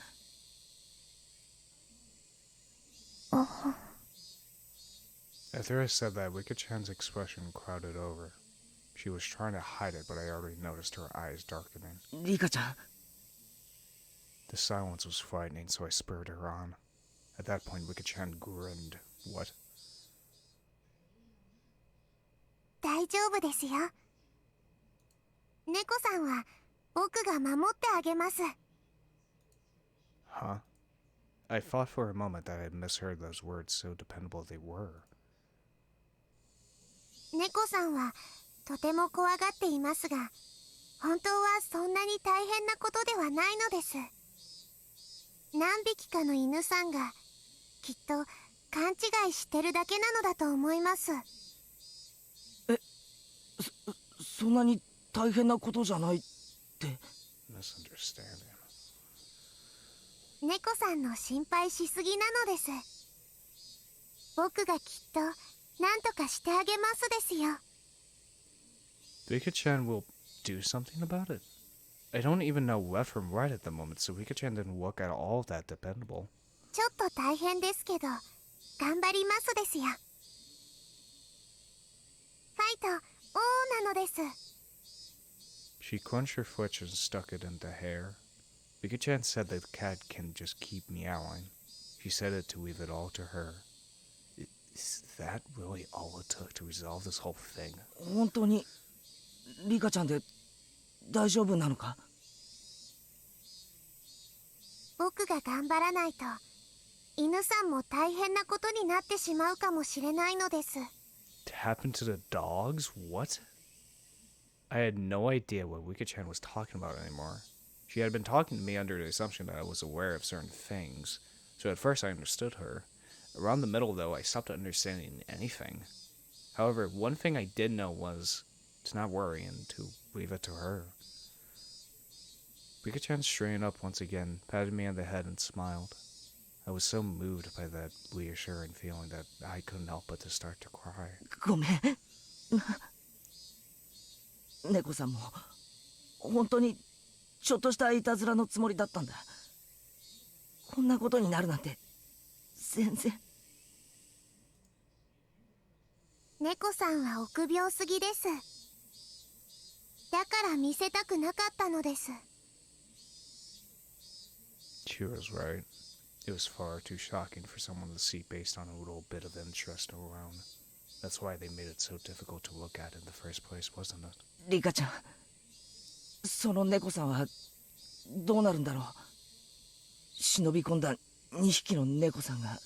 After I said that, Rika-chan's expression clouded over. She was trying to hide it, but I already noticed her eyes darkening. リカちゃん。 The silence was frightening, so I spurred her on. At that point, Rika-chan grinned. What? 大丈夫ですよ。猫さんは僕が守ってあげます。 Huh? I thought for a moment that I had misheard those words, so dependable they were. 猫さんはとても怖がっていますが、本当はそんなに大変なことではないのです。何匹かの犬さんがきっと勘違いしてるだけなのだと思います。そんなに大変なことじゃないって。 Misunderstanding. 猫さんの心配しすぎなのです。僕がきっと何とかしてあげますですよ。 Rika-chan will do something about it? I don't even know left from right at the moment, so Rika-chan didn't look at all that dependable. ちょっと大変ですけど頑張りますですよ。ファイト王なのです。 She clenched her foot and stuck it into hair. Rika-chan said that the cat can just keep meowing. She said it to leave it all to her. Is that really all it took to resolve this whole thing? 本当にリカちゃんで大丈夫なのか？僕が頑張らないと犬さんも大変なことになってしまうかもしれないのです。 To happen to the dogs? What? I had no idea what Rika-chan was talking about anymore. She had been talking to me under the assumption that I was aware of certain things, so at first I understood her. Around the middle, though, I stopped understanding anything. However, one thing I did know was to not worry and to leave it to her. Rika-chan straightened up once again, patted me on the head, and smiled. I was so moved by that reassuring feeling that I couldn't help but to start to cry. ごめん。猫さんも本当にちょっとしたいたずらのつもりだったんだ。こんなことになるなんて全然。猫さんは臆病すぎです。だから見せたくなかったのです。 She was right. It was far too shocking for someone to see based on a little bit of interest alone. That's why they made it so difficult to look at in the first place, wasn't it? リカちゃん、その猫さんはどうなるんだろう。忍び込んだ2匹の猫さんが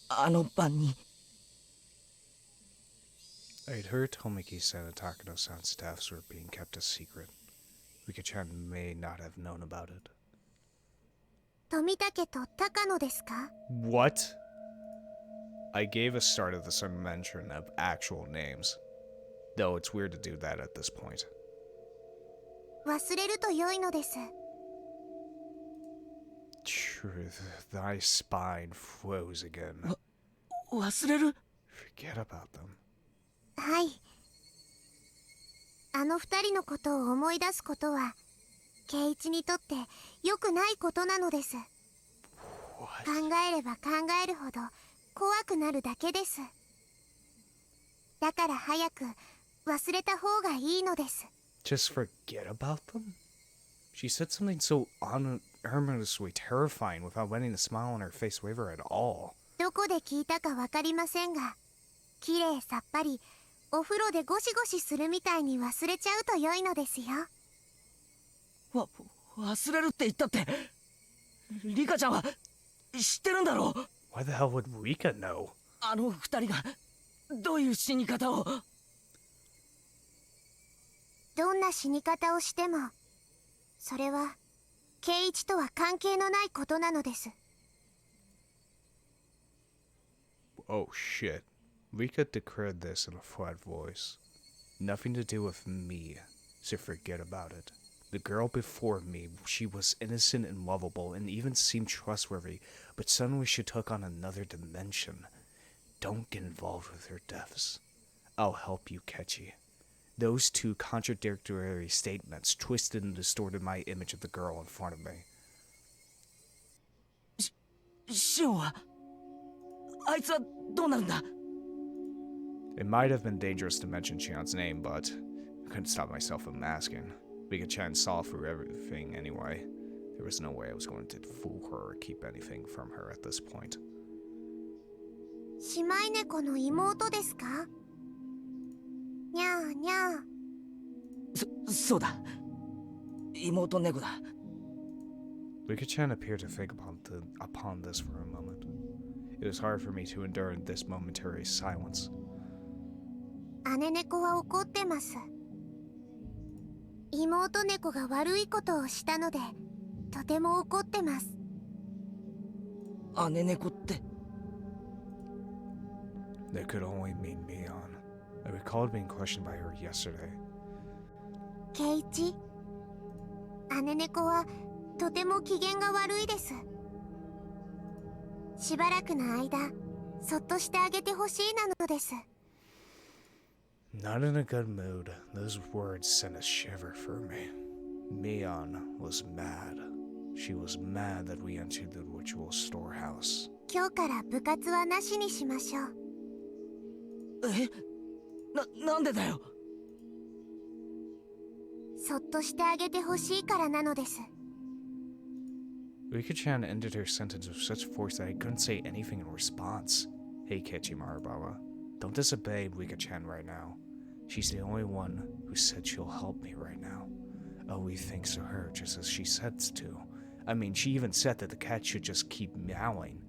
あの晩に。I'd heard Tomiki-san and Takano-san's deaths were being kept a secret. Rika-chan may not have known about it. 富武と高野ですか？ What? I gave a start of this mention of actual names, though it's weird to do that at this point. 忘れると良いのです。 Truth, thy spine froze again. 忘れる？ Forget about them. はい。あの二人のことを思い出すことは、圭一にとって良くないことなのです。考 What? えれば考えるほど怖くなるだけです。だから早く忘れた方がいいのです。 Just forget about them? She said something so unharmoniously terrifying without letting the smile on her face waver at all. どこで聞いたかわかりませんが、きれいさっぱりお風呂でゴシゴシするみたいに忘れちゃうと良いのですよ。忘れるって言ったって、リカちゃんは知ってるんだろう。 Why the hell would Rika know? あの二人がどういう死に方を。どんな死に方をしても、それは圭一とは関係のないことなのです。 Oh shit. Rika declared this in a flat voice. Nothing to do with me, so forget about it. The girl before me, she was innocent and lovable and even seemed trustworthy, but suddenly she took on another dimension. Don't get involved with her deaths. I'll help you, Kechi. Those two contradictory statements twisted and distorted my image of the girl in front of me. シオンはあいつはどうなるんだ？ It might have been dangerous to mention Shion's name, but I couldn't stop myself from asking. Rika-chan saw through everything anyway. There was no way I was going to fool her or keep anything from her at this point. 姉妹猫の妹ですか？にゃーにゃー。そうだ。妹猫だ。Rika-chan appeared to think upon this for a moment. It was hard for me to endure this momentary silence. 姉猫は怒ってます。妹猫が悪いことをしたので、とても怒ってます。姉猫って。That could only mean Mion. I recalled being questioned by her yesterday. 圭一、姉猫はとても機嫌が悪いです。しばらくの間、そっとしてあげてほしいなのです。Not in a good mood. Those words sent a shiver through me. Mion was mad. She was mad that we entered the ritual storehouse. 今日から部活はなしにしましょう。なんでだよ。そっとしてあげてほしいからなのです。Rika-chan ended her sentence with such force that I couldn't say anything in response. Hey, Kechi Marubawa. Don't disobey Rika-chan right now. She's the only one who said she'll help me right now. I'll leave things to her just as she said to. I mean, she even said that the cat should just keep meowing.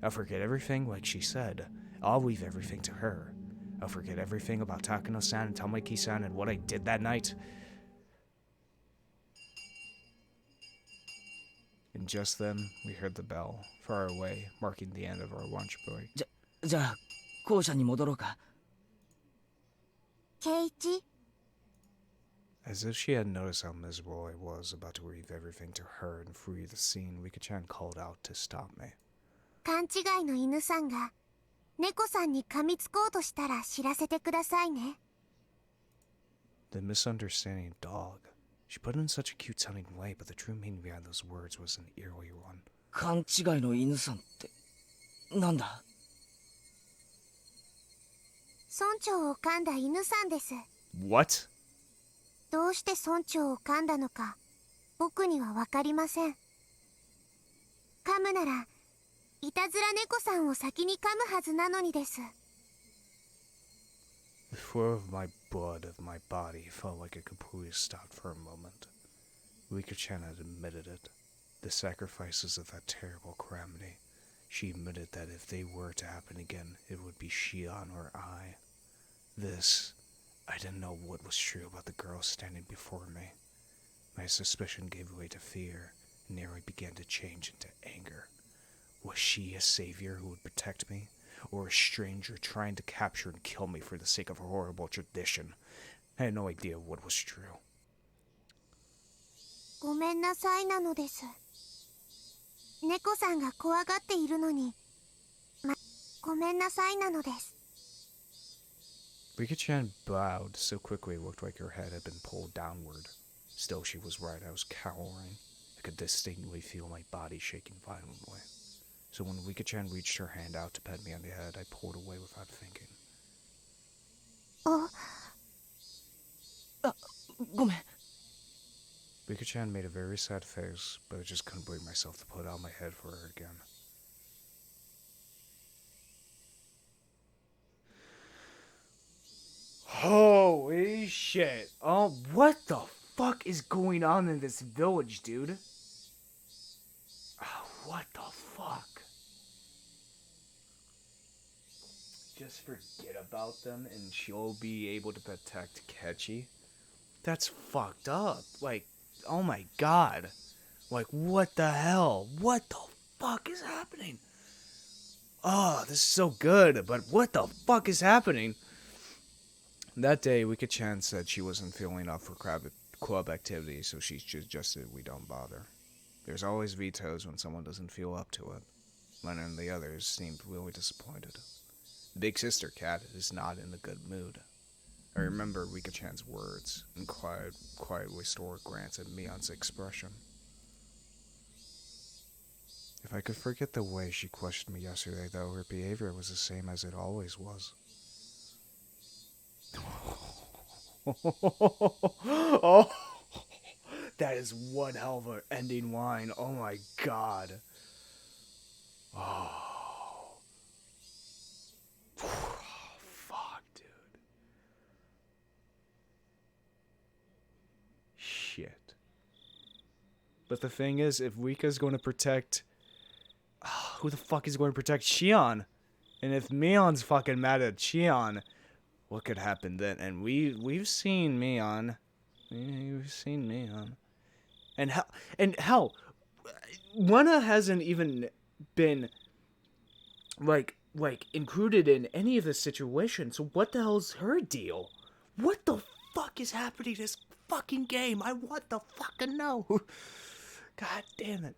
I'll forget everything like she said. I'll leave everything to her. I'll forget everything about Takano-san and Tomoki-san and what I did that night. And just then, we heard the bell, far away, marking the end of our lunch break. じゃあ校舎に戻ろうか。圭一、 As if she had noticed how miserable I was about to leave everything to her and flee the scene, Rika-chan called out to stop me. 勘違いの犬さんが猫さんに噛みつこうとしたら知らせてくださいね。The misunderstanding dog. She put it in such a cute-sounding way, but the true meaning behind those words was an eerie one. 勘違いの犬さんってなんだ？村長を噛んだ犬さんです。 What? どうして村長を噛んだのか、僕にはわかりません。噛むなら、いたずら猫さんを先に噛むはずなのにです。The flow of my blood of my body felt like it completely stopped for a moment. Rika-chan had admitted it. The sacrifices of that terrible calamity. She admitted that if they were to happen again, it would be Shion or I. I didn't know what was true about the girl standing before me. My suspicion gave way to fear, and nearly began to change into anger. Was she a savior who would protect me, or a stranger trying to capture and kill me for the sake of a horrible tradition? I had no idea what was true. ごめんなさいなのです。猫さんが怖がっているのに、ごめんなさいなのです。 Rika-chan bowed so quickly it looked like her head had been pulled downward. Still, she was right. I was cowering. I could distinctly feel my body shaking violently. So when Rika-chan reached her hand out to pat me on the head, I pulled away without thinking. ごめん。 Rika-chan made a very sad face, but I just couldn't bring myself to put out my head for her again. Holy shit. Oh, what the fuck is going on in this village, dude? Oh, what the fuck? Just forget about them and she'll be able to protect Kechi? That's fucked up. Like, oh my god. Like, what the hell? What the fuck is happening? Oh, this is so good, but what the fuck is happening? That day, Rika-chan said she wasn't feeling up for club activities, so she suggested we don't bother. There's always vetoes when someone doesn't feel up to it. Leonard and the others seemed really disappointed. Big Sister Cat is not in a good mood. I remember Rika-chan's words and quietly store a glance at Mion's expression. If I could forget the way she questioned me yesterday, though, her behavior was the same as it always was. Oh, that is one hell of an ending line. Oh my god. Oh. Fuck, dude. Shit. But the thing is, if Rika's going to protect... who the fuck is going to protect Shion? And if Mion's fucking mad at Shion... what could happen then? And we've seen Mion. We've seen Mion. And hell, Lena hasn't even been like included in any of this situation. So what the hell's her deal? What the fuck is happening in this fucking game? I want to fucking know. God damn it.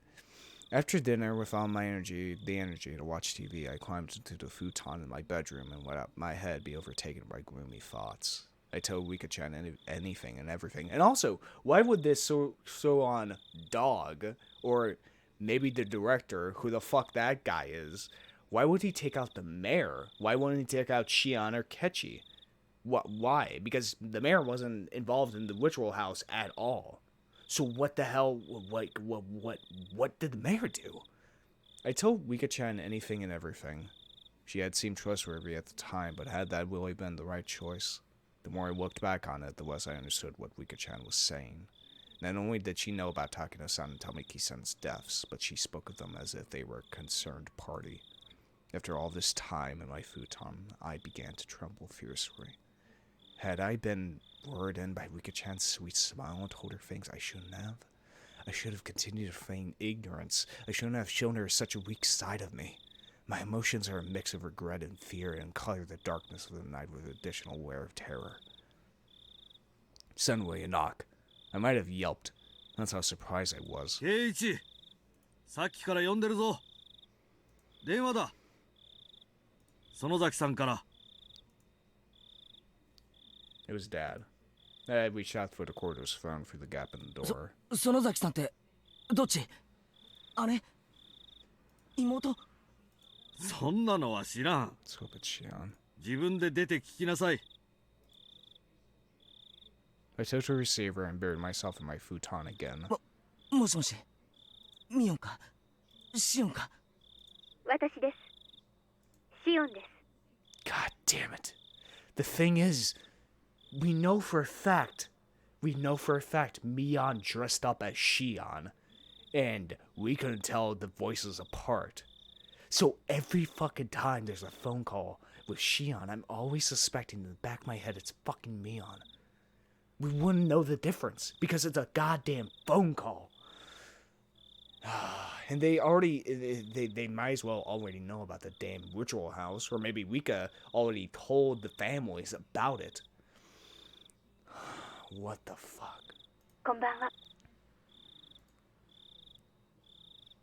After dinner, with all the energy to watch TV, I climbed into the futon in my bedroom and let my head be overtaken by gloomy thoughts. I told Rika-chan anything and everything. And also, why would this so on Dog, or maybe the director, who the fuck that guy is, why would he take out the mayor? Why wouldn't he take out Shion or Kechi? Why? Because the mayor wasn't involved in the ritual house at all. So what the hell, like, what did the mayor do? I told Rika-chan anything and everything. She had seemed trustworthy at the time, but had that really been the right choice? The more I looked back on it, the less I understood what Rika-chan was saying. Not only did she know about Takino-san and Tamiki-san's deaths, but she spoke of them as if they were a concerned party. After all this time in my futon, I began to tremble fiercely. Had I been lured in by Rika-chan's sweet smile and told her things I shouldn't have? I should have continued to feign ignorance. I shouldn't have shown her such a weak side of me. My emotions are a mix of regret and fear and color the darkness of the night with an additional layer of terror. Suddenly a knock. I might have yelped. That's how surprised I was. 圭一、さっきから呼んでるぞ。電話だ。園崎さんから。It was Dad. I reached out for the corridor's phone through the gap in the door. 園崎さんってどっち？姉？妹？そんなのは知らん。Let's hope it's Shion. 自分で出て聞きなさい。I took the receiver and buried myself in my futon again. もしもし、ミオンか、シオンか。私です。シオンです。God damn it. The thing is, we know for a fact Mion dressed up as Shion, and we couldn't tell the voices apart. So every fucking time there's a phone call with Shion, I'm always suspecting in the back of my head it's fucking Mion. We wouldn't know the difference because it's a goddamn phone call. And they might as well already know about the damn ritual house, or maybe Rika already told the families about it. What the fuck? こんばんは。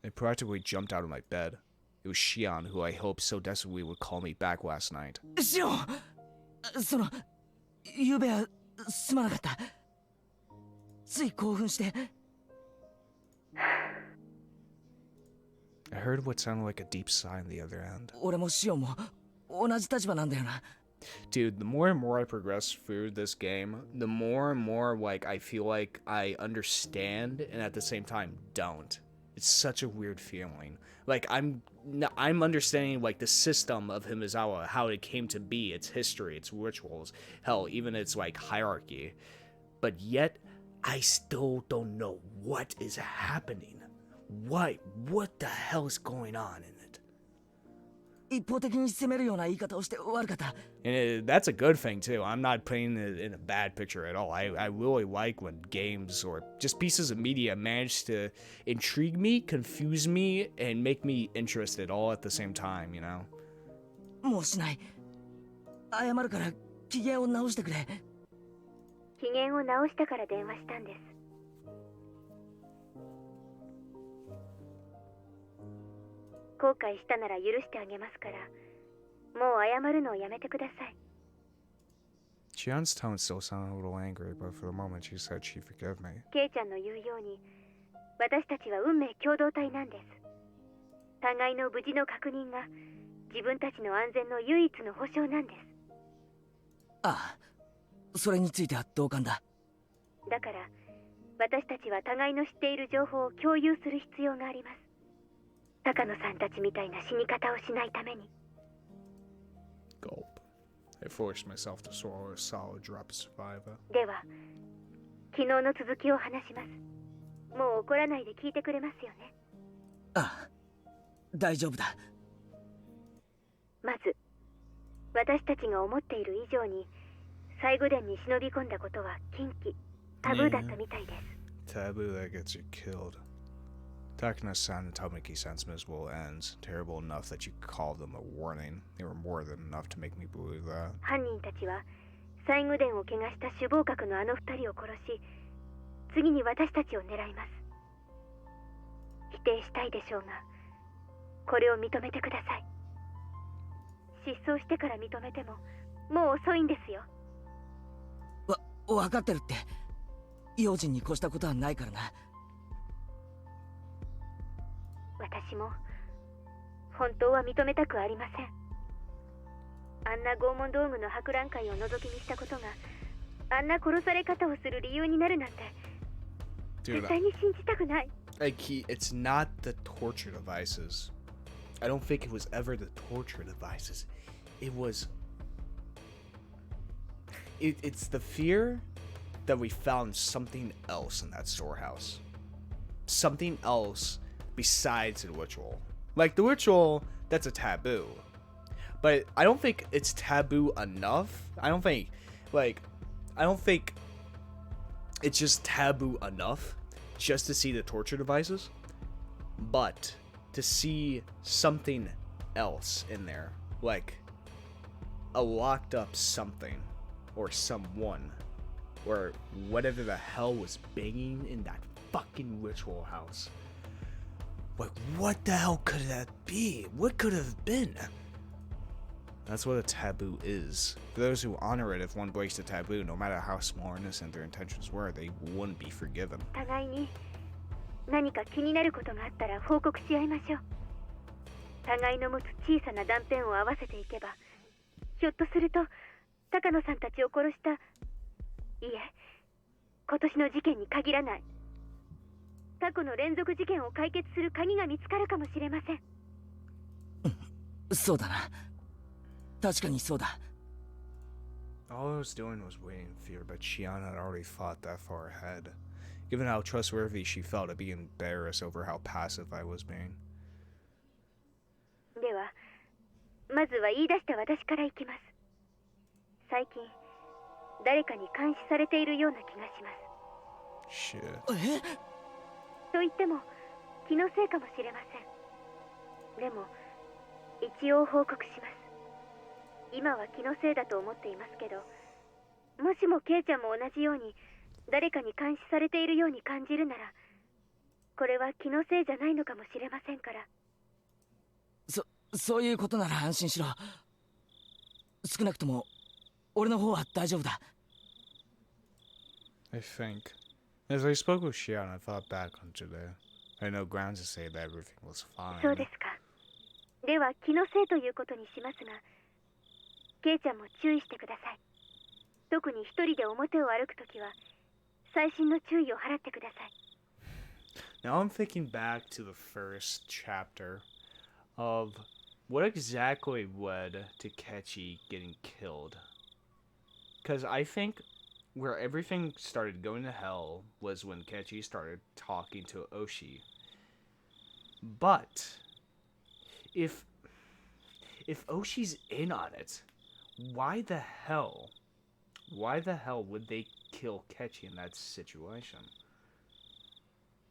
I practically jumped out of my bed. It was Shion, who I hoped so desperately would call me back last night. シオン、ゆうべはすまなかった。つい興奮して。I heard what sounded like a deep sigh on the other end. 俺もシオンも同じ立場なんだよな。 Dude, the more and more I progress through this game, the more and more like I feel like I understand and at the same time don't. It's such a weird feeling. Like I'm understanding like the system of Hinamizawa, how it came to be, its history, its rituals, hell, even its like hierarchy. But yet I still don't know what is happening. What the hell is going on in it? 一方的に責めるような言い方をして悪かった。 And that's a good thing too. I'm not painting it in a bad picture at all. I really like when games or just pieces of media manage to intrigue me, confuse me, and make me interested all at the same time, you know? もうしない。謝るから機嫌を直してくれ。機嫌を直したから電話したんです。後悔したなら許してあげますから、もう謝るのをやめてください。 Shion's tone still sounded a little angry, but for the moment she said she'd forgive me. ケイちゃんの言うように、私たちは運命共同体なんです。互いの無事の確認が自分たちの安全の唯一の保証なんです。ああ、それについては同感だ。だから私たちは互いの知っている情報を共有する必要があります。高野さんたちみたいな死に方をしないために。 Gulp. I forced myself to swallow a solid drop of saliva. では、昨日の続きを話します。もう怒らないで聞いてくれますよね。ああ、大丈夫だ。まず、私たちが思っている以上に、最後殿に忍び込んだことは禁忌、タブーだったみたいです。Taboo that gets you killed. Takano-san and Tomiki-san's miserable ends, terrible enough that you called them a warning. They were more than enough to make me believe that. 犯人たちは最後殿を怪我した首謀格のあの二人を殺し、次に私たちを狙います。否定したいでしょうが、これを認めてください。失踪してから認めてももう遅いんですよ。分かってるって。用心に越したことはないからな。私も本当は認めたくありません。あんな拷問道具の博覧会を覗き見したことがあんな殺され方をする理由になるなんて絶対に信じたくない。It's not the torture devices. I don't think it was ever the torture devices. It was... It's the fear that we found something else in that storehouse. Something else besides the ritual. Like the ritual, that's a taboo. But I don't think it's taboo enough. I don't think it's just taboo enough just to see the torture devices. But to see something else in there, like a locked up something or someone or whatever the hell was banging in that fucking ritual house. Like, what the hell could that be? What could have been? That's what a taboo is. For those who honor it, if one breaks the taboo, no matter how small or innocent their intentions were, they wouldn't be forgiven. 互いに何か気になることがあったら報告し合いましょう。互いの持つ小さな断片を合わせていけば、ひょっとすると高野さんたちを殺した、いえ、今年の事件に限らない。過去の連続事件を解決する鍵が見つかるかもしれません。そうだな。確かにそうだ。All I was doing was waiting in fear, but Shion had already thought that far ahead. Given how trustworthy she felt, I'd be embarrassed over how passive I was being. では、まずは言い出した私から行きます。最近誰かに監視されているような気がします。 Shit. と言っても気のせいかもしれません。でも一応報告します。今は気のせいだと思っていますけど、もしもケイちゃんも同じように誰かに監視されているように感じるなら、これは気のせいじゃないのかもしれませんから。そういうことなら安心しろ。少なくとも俺の方は大丈夫だ。 I think. As I spoke with Shion, I thought back on today. I had no grounds to say that everything was fine. そうですか。では気のせいということにしますが、ケイちゃんも注意してください。特に一人で表を歩くときは細心の注意を払ってください。 Now I'm thinking back to the first chapter of what exactly led to Kechi getting killed. Because I think where everything started going to hell was when Kechi started talking to Oshi. But if Oshi's in on it, why the hell would they kill Kechi in that situation?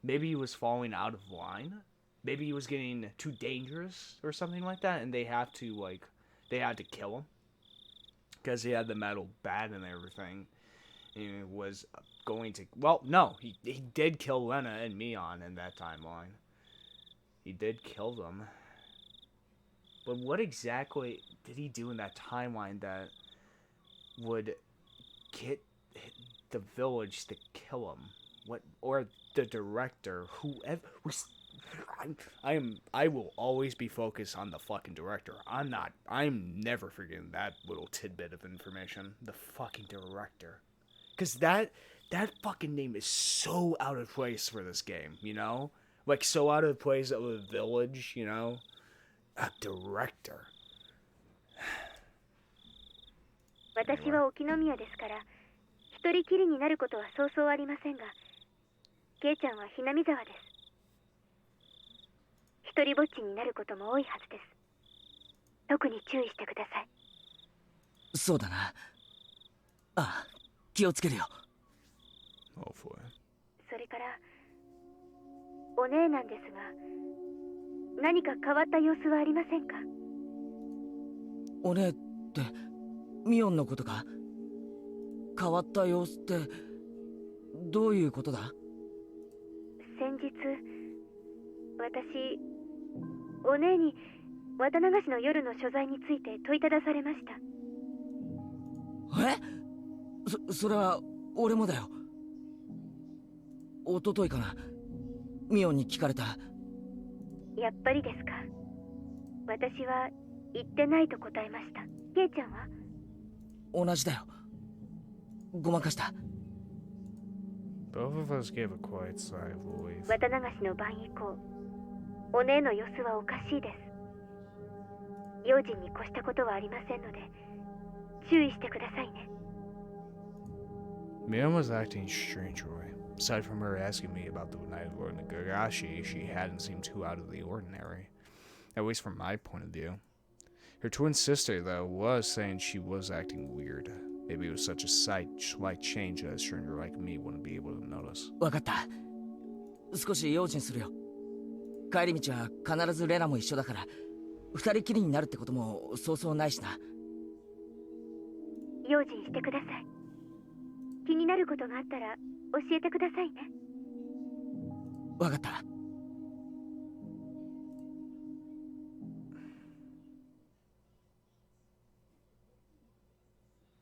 Maybe he was falling out of line? Maybe he was getting too dangerous or something like that, and they had to kill him because he had the metal bat and everything. And he was going to, well, no, he did kill Lena and Mion in that timeline. He did kill them. But what exactly did he do in that timeline that would get the village to kill him? What, or the director, whoever was, I will always be focused on the fucking director. I'm never forgetting that little tidbit of information. The fucking director. Because that fucking name is so out of place for this game, you know? Like, so out of place of a village, you know? A director. 私は沖宮ですから、一人きりになることはそうそうありませんが、ケイちゃんはひなみざわです。一人ぼっちになることも多いはずです。特に注意してください。そうだな。ああ、気をつけるよ。Hopefully. それから、お姉なんですが、何か変わった様子はありませんか？お姉ってミオンのことか？変わった様子ってどういうことだ？先日、私、お姉に綿流しの夜の所在について問いただされました。それは俺もだよ。一昨日かな、ミオンに聞かれた。やっぱりですか。私は言ってないと答えました。ケイちゃんは？同じだよ。ごまかした。Both of us gave a quiet sigh of relief. 綿流しの晩以降、お姉の様子はおかしいです。用心に越したことはありませんので、注意してくださいね。Mion was acting strangely. Aside from her asking me about the night of Lord Higurashi, she hadn't seemed too out of the ordinary. At least from my point of view. Her twin sister, though, was saying she was acting weird. Maybe it was such a slight change that a stranger like me wouldn't be able to notice. わかった。少し用心するよ。帰り道は必ずレナも一緒だから、二人きりになるってこともそうそうないしな。用心してください。気になることがあったら教えてくださいね。わかった。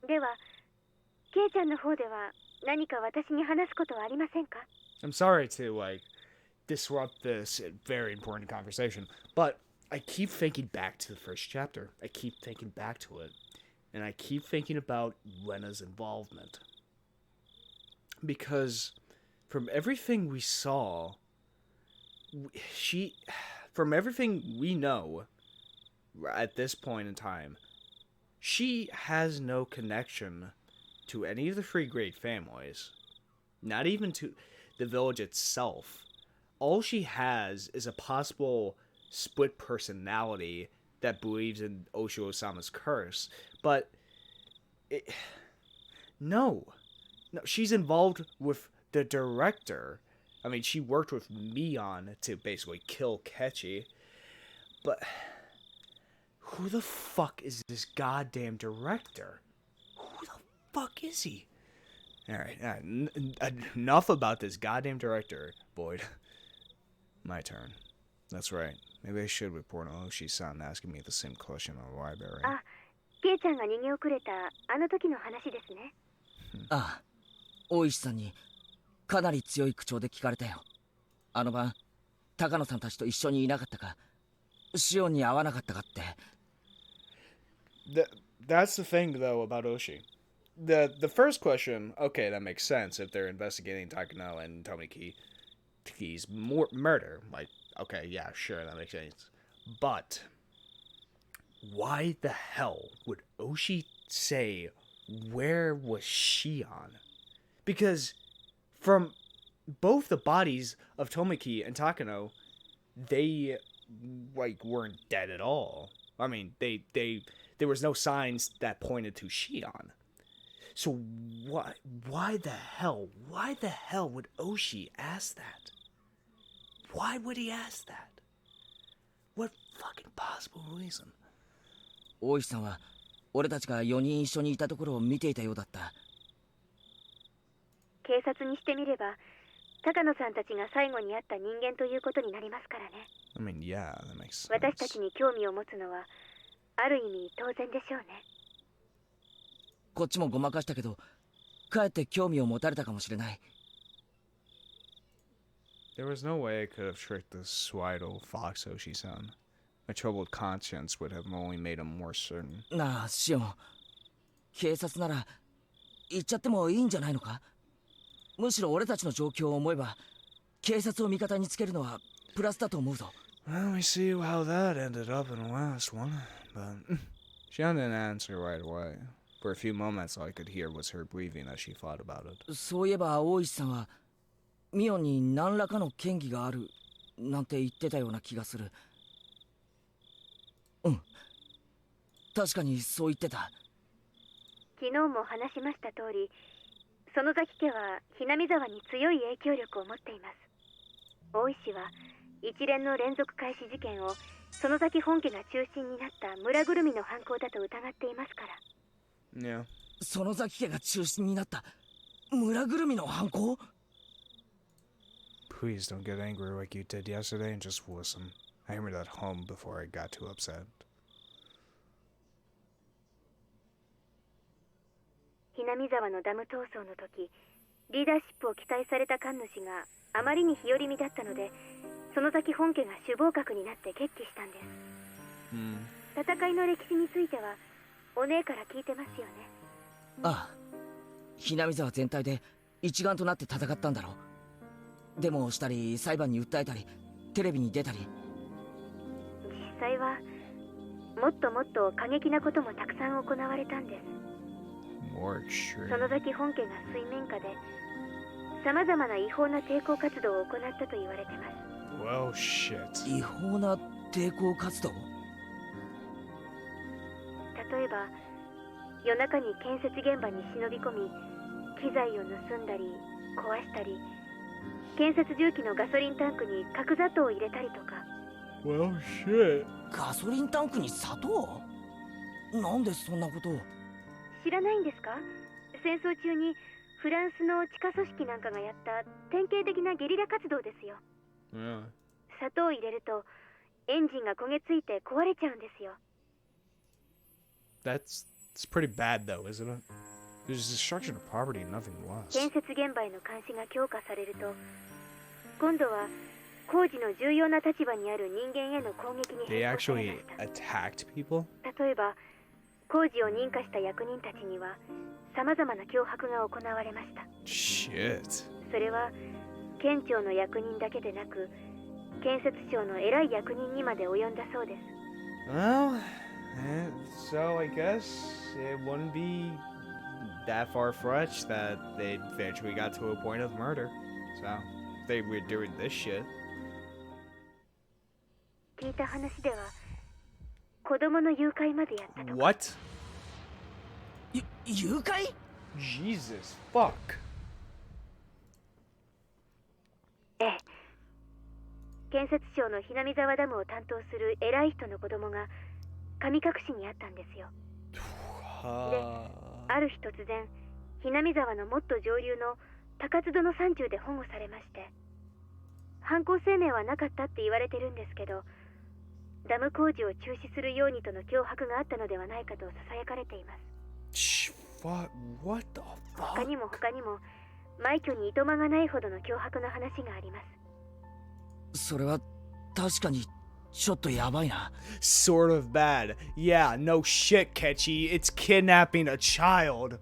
では、ケイちゃんの方では何か私に話すことはありませんか？ I'm sorry to, disrupt this very important conversation, but I keep thinking back to the first chapter. I keep thinking back to it. And I keep thinking about Lena's involvement. Because from everything we saw, from everything we know at this point in time, she has no connection to any of the three great families. Not even to the village itself. All she has is a possible split personality that believes in Osho-sama's curse. But no, she's involved with the director. I mean, she worked with Mion to basically kill Kechi. But who the fuck is this goddamn director? Who the fuck is he? Alright, enough about this goddamn director, Boyd. My turn. That's right. Maybe I should report on Oshi-san asking me the same question in the library. あ、ケイちゃんが逃げ遅れたあの時の話ですね。ああ、大石さんにかなり強い口調で聞かれたよ。あの晩、高野さんたちと一緒にいなかったか、シオンに会わなかったかって。That's the thing, though, about Oshi. The first question, okay, that makes sense if they're investigating Takano and Tomiki's murder. Like, okay, yeah, sure, that makes sense. But why the hell would Oshi say, where was Shion? Because from both the bodies of Tomiki and Takano, they, like, weren't dead at all. I mean, there was no signs that pointed to Shion. So why the hell would Oshi ask that? Why would he ask that? What fucking possible reason? 大石さんは俺たちが4人一緒にいたところを見ていたようだった。警察にしてみれば、高野さんたちが最後に会った人間ということになりますからね。I mean, yeah, that makes sense. 私たちに興味を持つのは、ある意味当然でしょうね。こっちもごまかしたけど、かえって興味を持たれたかもしれない。There was no way I could have tricked this white old fox Oshi-san. My troubled conscience would have only made him more certain. なあ、シオン。警察なら行っちゃってもいいんじゃないのか？むしろ俺たちの状況を思えば、警察を味方につけるのはプラスだと思うぞ。Well, we see how that ended up in the last one. But Shion didn't answer right away. For a few moments, all I could hear was her breathing as she thought about it. そういえば大石さんはミオンに何らかの嫌疑があるなんて言ってたような気がする。うん、確かにそう言ってた。昨日も話しました通り、園崎家はHinamizawaに強い影響力を持っています。大石は一連の連続開始事件を園崎本家が中心になった村ぐるみの犯行だと疑っていますから。Yeah. 園崎家が中心になった村ぐるみの犯行？ Please don't get angry like you did yesterday and just listen. I hammered that home before I got too upset. Hinamizawa のダム闘争の時、リーダーシップを期待された神主があまりに日和見だったので、園崎本家が首謀閣になって決起したんです。戦いの歴史についてはお姉から聞いてますよね。ああ、Hinamizawa全体で一丸となって戦ったんだろう。デモをしたり、裁判に訴えたり、テレビに出たり。実際はもっともっと過激なこともたくさん行われたんです。園崎本家が水面下でさまざまな違法な抵抗活動を行ったと言われてます。Well, shit. 違法な抵抗活動？例えば夜中に建設現場に忍び込み、機材を盗んだり壊したり、建設重機のガソリンタンクに角砂糖を入れたりとか。Well, shit. ガソリンタンクに砂糖？なんでそんなことを？知らないんですか？戦争中にフランスの地下組織なんかがやった典型的なゲリラ活動ですよ。Yeah. 砂糖を入れるとエンジンが焦げついて壊れちゃうんですよ。It's pretty bad, though, isn't it? There's destruction of property and nothing less. 建設現場への監視が強化されると、今度は工事の重要な立場にある人間への攻撃に They 変更され actually ました。 attacked people? 例えば工事を認可した役人たちにはさまざまな脅迫が行われました。 Shit. それは県庁の役人だけでなく、建設省の偉い役人にまで及んだそうです。 Well, so I guess it wouldn't be that far-fetched that they eventually got to a point of murder. So, they were doing this shit. 聞いた話では、子供の誘拐までやったとか。 What? 誘拐？ Jesus fuck. ええ。建設省のHinamizawaダムを担当する偉い人の子供が神隠しにあったんですよ。ある日突然、Hinamizawaのもっと上流の高津戸の山中で保護されまして、犯行声明はなかったって言われてるんですけど、ダム工事を中止するようにとの脅迫があったのではないかと囁かれています。What the fuck? 他にも枚挙にいとまがないほどの脅迫の話があります。それは確かにちょっとやばいな。 Sort of bad. Yeah, no shit, Kechi. It's kidnapping a child.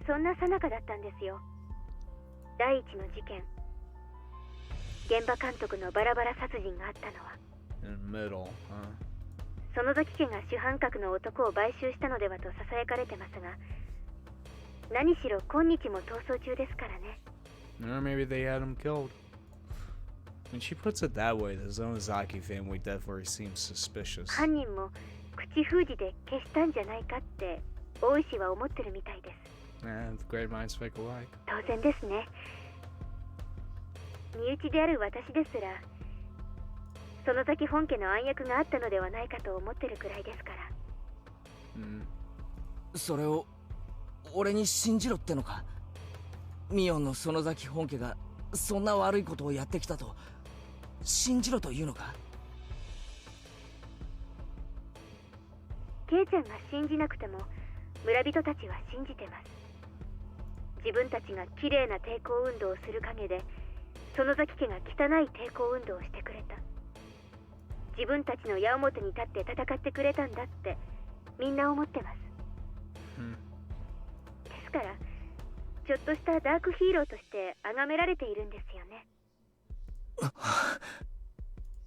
そんな最中だったんですよ。第一の事件。現場監督のバラバラ殺人があったのは。In the middle, huh? 園崎家が主犯格の男を買収したのではと囁かれてますが、何しろ今日も逃走中ですからね。Or maybe they had him killed. When she puts it that way, the Zonozaki family definitely seems suspicious. 犯人も口封じで消したんじゃないかって大石は思ってるみたいです。And great minds think alike. 当然ですね。身内である私ですら、園崎本家の暗躍があったのではないかと思ってるくらいですから。それを俺に信じろってのか？ミオンの園崎本家がそんな悪いことをやってきたと信じろというのか？ケイちゃんが信じなくても村人たちは信じてます。自分たちが綺麗な抵抗運動をする陰で園崎家が汚い抵抗運動をしてくれた。自分たちの矢面に立って戦ってくれたんだってみんな思ってます。ですからちょっとしたダークヒーローとして崇められているんですよね。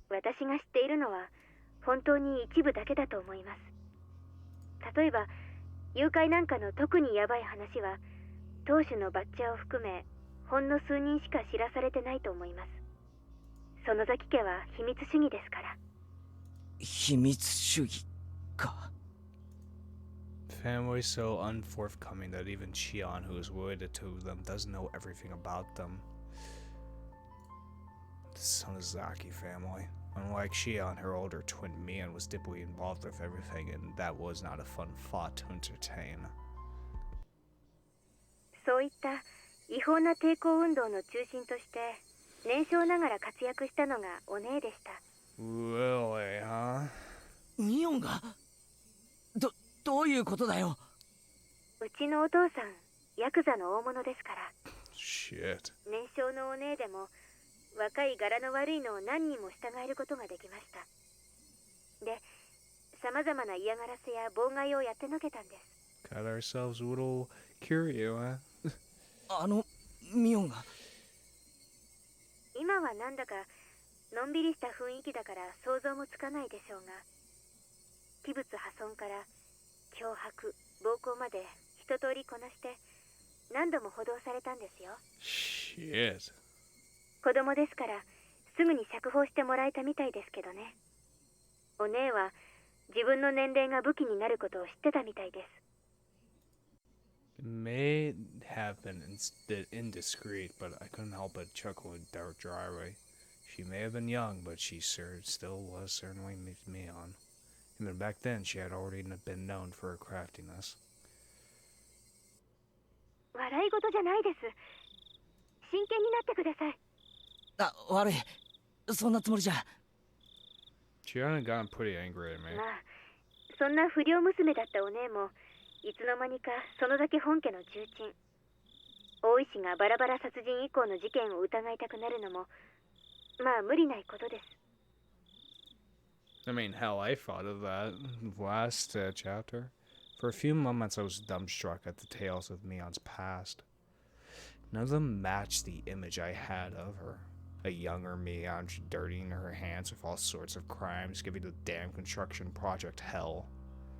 私が知っているのは本当に一部だけだと思います。例えば誘拐なんかの特にヤバい話は当主のバッチャーを含めほんの数人しか知らされてないと思います。園崎家は秘密主義ですから。秘密主義か。 Family so unforthcoming that even Shion, who is related to them, doesn't know everything about them. The Sonozaki family. Unlike Shion, her older twin Mian was deeply involved with everything, and that was not a fun thought to entertain. そういった違法な抵抗運動の中心として年少ながら活躍したのがお姉でした。Really, huh? ミオンがどういうことだよ。うちのお父さんヤクザの大物ですから。 Shit. 年少のお姉でも若い柄の悪いのを何人も従えることができました。で、様々な嫌がらせや妨害をやってのけたんです。 Got ourselves a little curio, huh? ミオンが今はなんだかのんびりした雰囲気だから想像もつかないでしょうが、器物破損から脅迫、暴行まで一通りこなして何度も補導されたんですよ。 Shit. 子供ですからすぐに釈放してもらえたみたいですけどね。お姉は自分の年齢が武器になることを知ってたみたいです。 It may have been indiscreet, but I couldn't help but chuckle dryly. She may have been young, but she still was certainly Mion. Even back then, she had already been known for her craftiness. 笑い事じゃないです。真剣になってください。悪い。そんなつもりじゃ。 She hadn't gotten pretty angry at me. まあ、そんな不良娘だったお姉もいつの間にか園崎本家の重鎮。大石がバラバラ殺人以降の事件を疑いたくなるのもまあ無理ないことです。 I mean, hell, I thought of that last chapter. For a few moments, I was dumbstruck at the tales of Mion's past. None of them matched the image I had of her. A younger Mion dirtying her hands with all sorts of crimes, giving the damn construction project hell.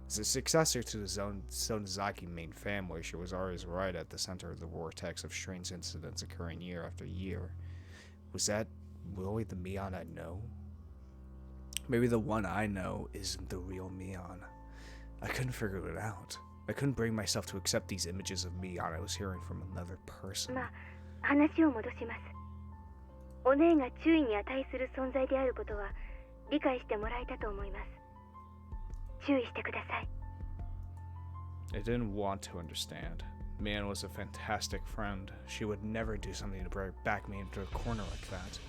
As a successor to the Sonozaki main family, she was always right at the center of the vortex of strange incidents occurring year after year. Was that really the Mion I know? Maybe the one I know isn't the real Mion. I couldn't figure it out. I couldn't bring myself to accept these images of Mion I was hearing from another person. まあ、話を戻します。お姉が注意に値する存在であることは理解してもらえたと思います。注意してください。I didn't want to understand. Mion was a fantastic friend. She would never do something to back me into a corner like that.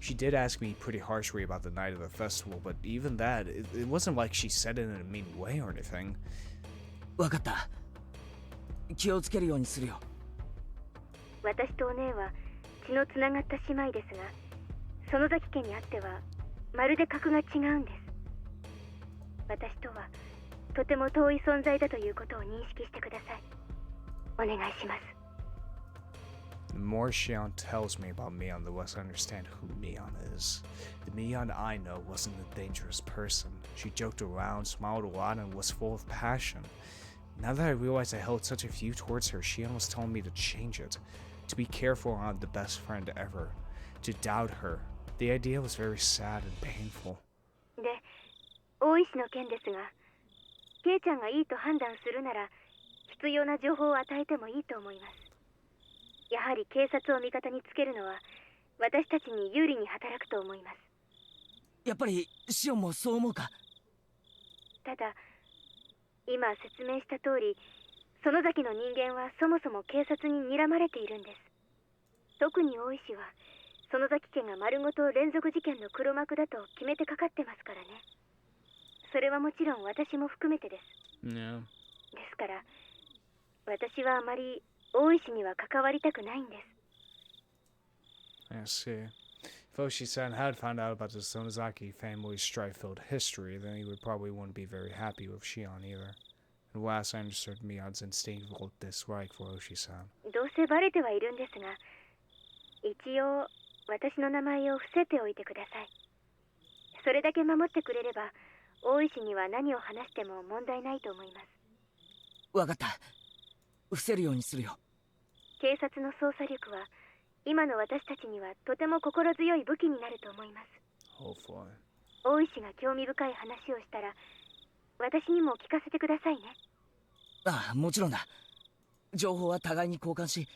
She did ask me pretty harshly about the night of the festival, but even that, it wasn't like she said it in a mean way or anything. わかった。気をつけるようにするよ。私とお姉は血のつながった姉妹ですが、園崎家にあってはまるで格が違うんです。私とはとても遠い存在だということを認識してください。お願いします。The more Shion tells me about Mion, the less I understand who Mion is. The Mion I know wasn't a dangerous person. She joked around, smiled a lot, and was full of passion. Now that I realize I held such a view towards her, Shion was telling me to change it. To be careful on the best friend ever. To doubt her. The idea was very sad and painful. で、大石の件ですが、ケイちゃんがいいと判断するなら、必要な情報を与えてもいいと思います。やはり警察を味方につけるのは、私たちに有利に働くと思います。やっぱりシオンもそう思うか。ただ、今説明した通り、園崎の人間はそもそも警察に睨まれているんです。特に大石は、園崎家が丸ごと連続事件の黒幕だと決めてかかってますからね。それはもちろん私も含めてです。Yeah. ですから、私はあまり大石には関わりたくないんです。I see. If Oshi-san had found out about the Sonozaki family's strife-filled history, then he would probably wouldn't be very happy with Shion either. And last I understood Mion's instinctual dislike for Oshi-san. どうせバレてはいるんですが、一応私の名前を伏せておいてください。それだけ守ってくれれば、大石には何を話しても問題ないと思います。わかった。伏せるようにするよ。警察の捜査力は今の私たちにはとても心強い武器になると思います。Hopefully. 大石が興味深い話をしたら私にも聞かせてくださいね。ああ、もちろんだ。情報は互いに交換し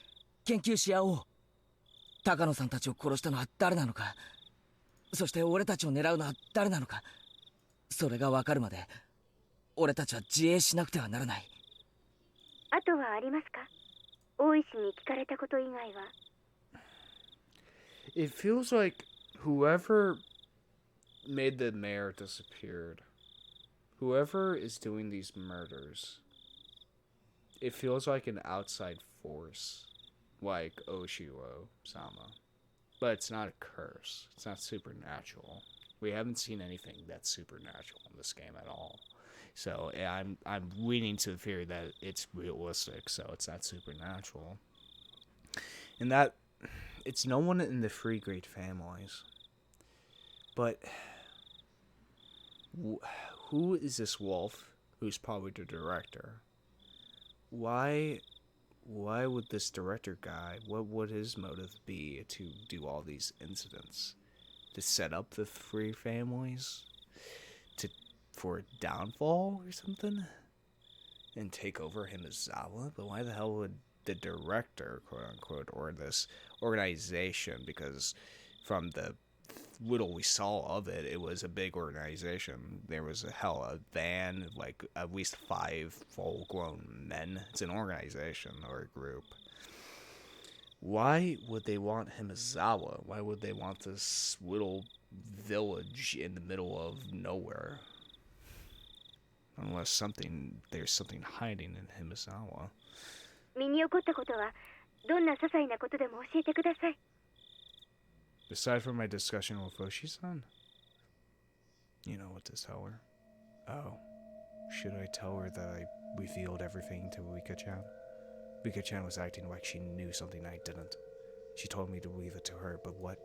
研究し合おう。高野さんたちを殺したのは誰なのか、そして俺たちを狙うのは誰なのか、それが分かるまで俺たちは自衛しなくてはならない。あとはありますか？大石に聞かれたこと以外は。It feels like whoever made the mayor disappeared, whoever is doing these murders, it feels like an outside force, like Oshiro-sama. But it's not a curse. It's not supernatural. We haven't seen anything that's supernatural in this game at all. So I'm leaning to the theory that it's realistic, so it's not supernatural. And that it's no one in the three great families. But who is this wolf who's probably the director? Why would this director guy, what would his motive be to do all these incidents? To set up the three families? For a downfall or something? And take over Hinamizawa? But why the hell would the director, quote unquote, or this organization, because from the little we saw of it, it was a big organization. There was a van, like at least 5 full-grown men. It's an organization or a group. Why would they want Hinamizawa? Why would they want this little village in the middle of nowhere? Unless there's something hiding in Hinamizawa. 身に起こったことはどんな些細なことでも教えてください。Aside from my discussion with Oshi-san, you know what to tell her. Oh, should I tell her that I revealed everything to Rika-chan? Rika-chan was acting like she knew something I didn't. She told me to leave it to her, but what?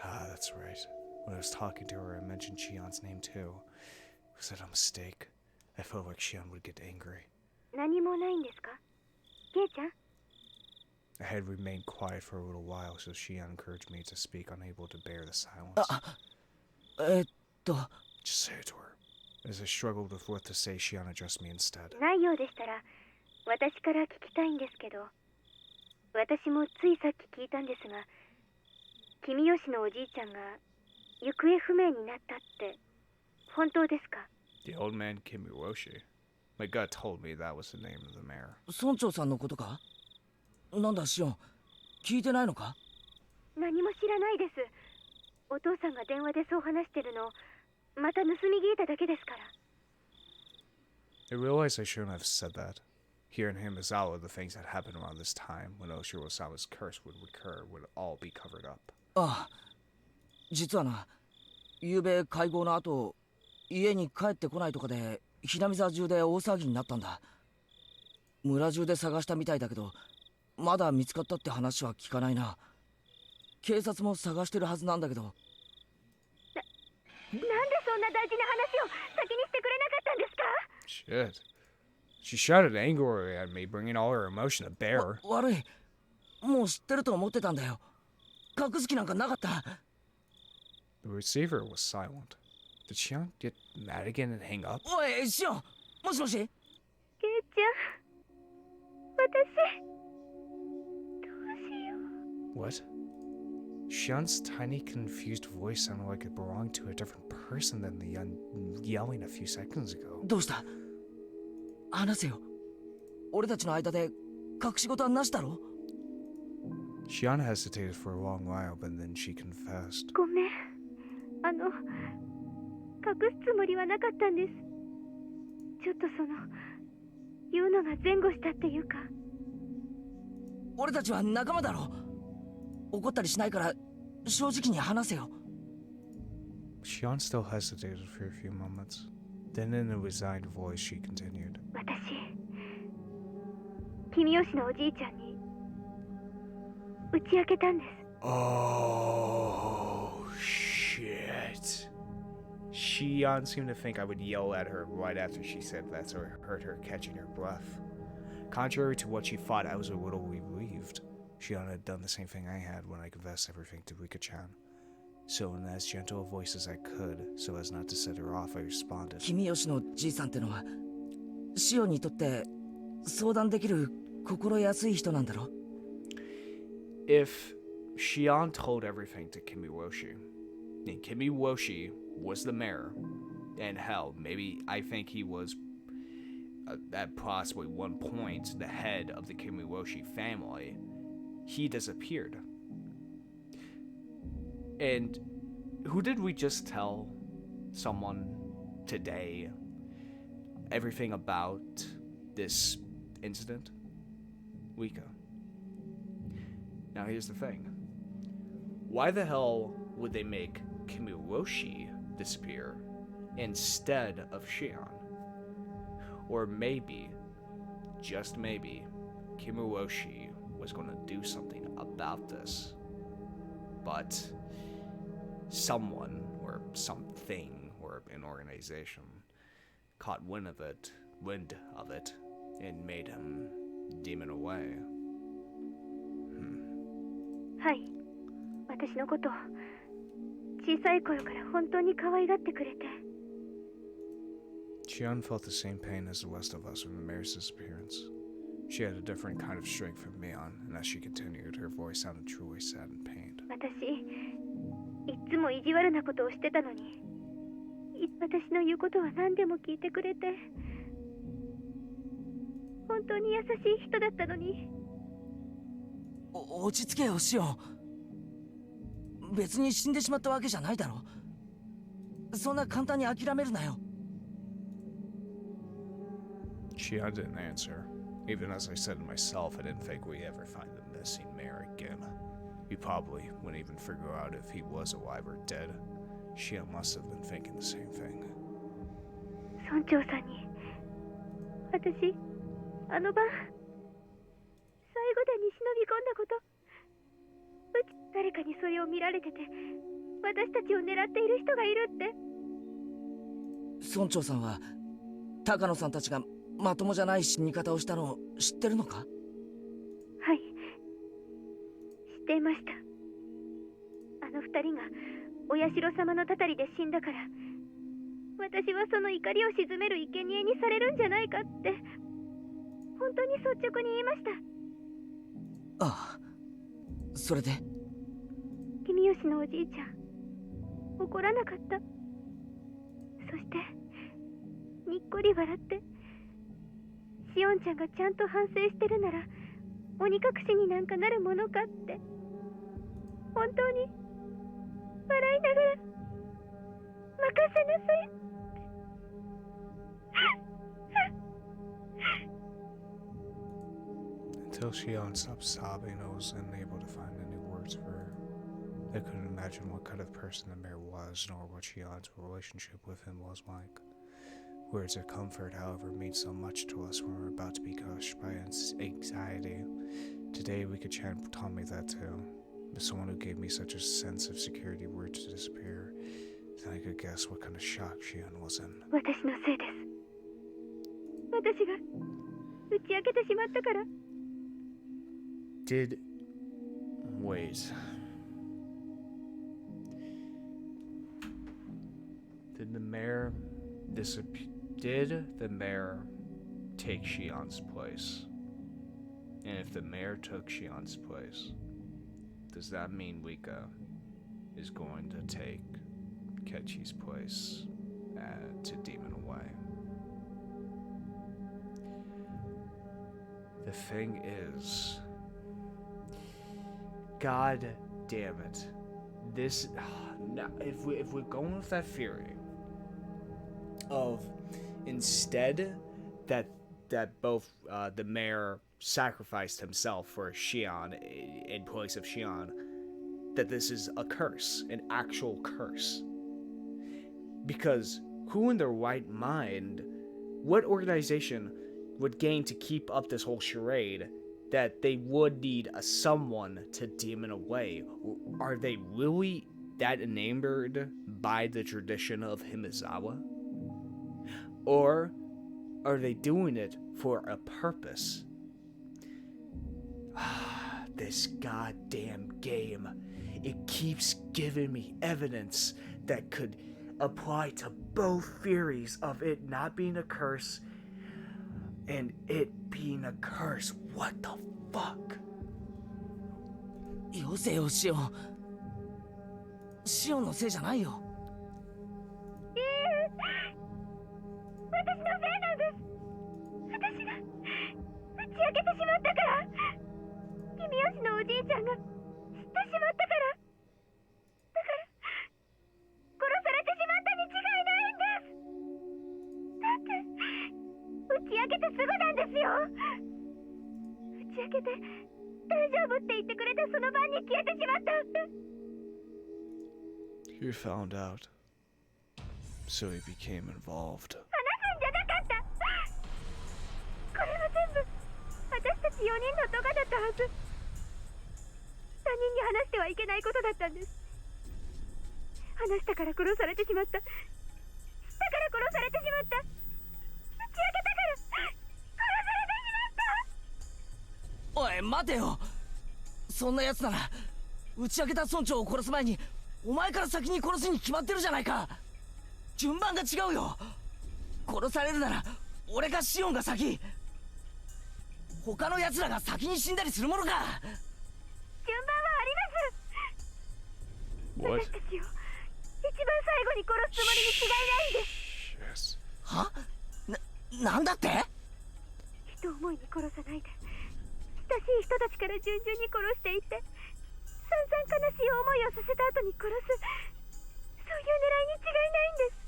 Ah, that's right. When I was talking to her, I mentioned Shion's name too. Was that a mistake? I felt like Shion would get angry. 何もないんですか？ケイちゃん？ I had remained quiet for a little while, so Shion encouraged me to speak, unable to bear the silence. あ、Just say it to her. As I struggled with what to say, Shion addressed me instead. ないようでしたら私から聞きたいんですけど、私もついさっき聞いたんですが、君吉のおじいちゃんが行方不明になったって本当ですか？ The old man Kimiwoshi. My gut told me that was the name of the mayor. 村長さんのことか？なんだシオン、聞いてないのか？何も知らないです。お父さんが電話でそう話してるのまた盗み聞いただけですから。 I realized I shouldn't have said that. Here in Hinamizawa, the things that happened around this time, when Oshiro-sama's curse would recur, would all be covered up. ああ、実はな、昨べ会合の後、家に帰ってこないとかで南沢中で大騒ぎになったんだ。村中で探したみたいだけど、まだ見つかったって話は聞かないな。警察も探してるはずなんだけど。なんでそんな大事な話を先にしてくれなかったんですか？ Shit. She shouted angrily at me, bringing all her emotion to bear. 悪い。もう知ってると思ってたんだよ。隠す気なんかなかった。The receiver was silent. Did Shion get mad again and hang up? おい、シオン、もしもし？ケイちゃん、私どうしよう。 What? Shion's tiny, confused voice sounded like it belonged to a different person than the yelling a few seconds ago. どうした？話せよ。俺たちの間で隠し事はなしだろ？ Shion hesitated for a long while, but then she confessed. ごめん。隠すつもりはなかったんです。ちょっと言うのが前後したっていうか。俺たちは仲間だろ。怒ったりしないから正直に話せよ。Shion still hesitated for a few moments. Then in a resigned voice, she continued. 私、君吉のおじいちゃんに打ち明けたんです。 Oh, shit. Shion seemed to think I would yell at her right after she said that, so I heard her catching her breath. Contrary to what she thought, I was a little relieved. Shion had done the same thing I had when I confessed everything to Rika-chan. So in as gentle a voice as I could, so as not to set her off, I responded. 君吉のじいさんってのは、シオンにとって相談できる心安い人なんだろ？ If Shion told everything to Kimiwoshi, and Kimiwoshi was the mayor, and hell, maybe I think he was at possibly one point the head of the Kimiwoshi family, he disappeared. And who did we just tell someone today everything about this incident? Rika. Now here's the thing. Why the hell would they make Kimiwoshi disappear instead of Shion? Or maybe, just maybe, Kimiwoshi was going to do something about this. But someone or something or an organization caught wind of it, and made him demon away. はい、私のこと小さい頃から本当に可愛がってくれて。 Shion felt the same pain as the rest of us from the mayor's disappearance. She had a different kind of strength from Mion, and as she continued, her voice sounded truly sad and pained. 私、いっつも意地悪なことをしてたのに、私の言うことは何でも聞いてくれて、本当に優しい人だったのに。落ち着けよ、シオン。別に死んでしまったわけじゃないだろ。そんな簡単に諦めるなよ。Shion didn't answer. Even as I said to myself, I didn't think we'd ever find the missing mayor again. We probably wouldn't even figure out if he was alive or dead. Shion must have been thinking the same thing. 村長さんに、私、あの晩、最後でに忍び込んだこと、誰かにそれを見られてて、私たちを狙っている人がいるって。村長さんは、高野さんたちがまともじゃない死に方をしたのを知ってるのか？はい、知っていました。あの二人がお社様のたたりで死んだから私はその怒りを鎮める生贄にされるんじゃないかって本当に率直に言いました。ああ、それで君吉のおじいちゃん怒らなかった。そしてにっこり笑って、しおんちゃんがちゃんと反省してるなら鬼隠しになんかなるものかって本当に笑いながら任せなさい。Until Shion stopped sobbing, I was unable to find any words for her. I couldn't imagine what kind of person the mayor was, nor what Shion's relationship with him was like. Words of comfort, however, mean so much to us when we're about to be crushed by anxiety. Today, Rika-chan taught me that too. But someone who gave me such a sense of security were to disappear, then I could guess what kind of shock Shion was in. 私のせいです。私が打ち明けてしまったから。Wait. Did the mayor disappear? Did the mayor take Shion's place? And if the mayor took Shion's place, does that mean Rika is going to take Kechi's place to Demon Away? The thing is, God damn it, this now if we're going with that theory of instead that both the mayor sacrificed himself for Shion in place of Shion, that this is a curse, an actual curse. Because who in their right mind, what organization would gain to keep up this whole charade that they would need someone to demon away? Are they really that enamored by the tradition of Hinamizawa? Or are they doing it for a purpose? This goddamn game, it keeps giving me evidence that could apply to both theories of it not being a curse and it being a curse. What the fuck? よせよ、シオン。シオンのせいじゃないよ。私のせいなんです。私が打ち明けてしまったから。君吉のおじいちゃんが知ってしまったから。だから殺されてしまったに違いないんです。だって打ち明けてすぐなんですよ。打ち明けて大丈夫って言ってくれてその晩に消えてしまった。You found out, so he became involved. 話すんじゃなかった。これは全部私たち4人の咎だったはず。他人に話してはいけないことだったんです。話したから殺されてしまった。知ったから殺されてしまった。打ち明けたから殺されてしまった。おい、待てよ。そんな奴なら打ち明けた村長を殺す前にお前から先に殺すに決まってるじゃないか。順番が違うよ。殺されるなら俺かシオンが先。他の奴らが先に死んだりするものか。順番はあります。 What? 私たちを一番最後に殺すつもりに違いないんです。 Yes. は？なんだって？人思いに殺さないで親しい人たちから順々に殺していって散々悲しい思いをさせた後に殺す、そういう狙いに違いないんです。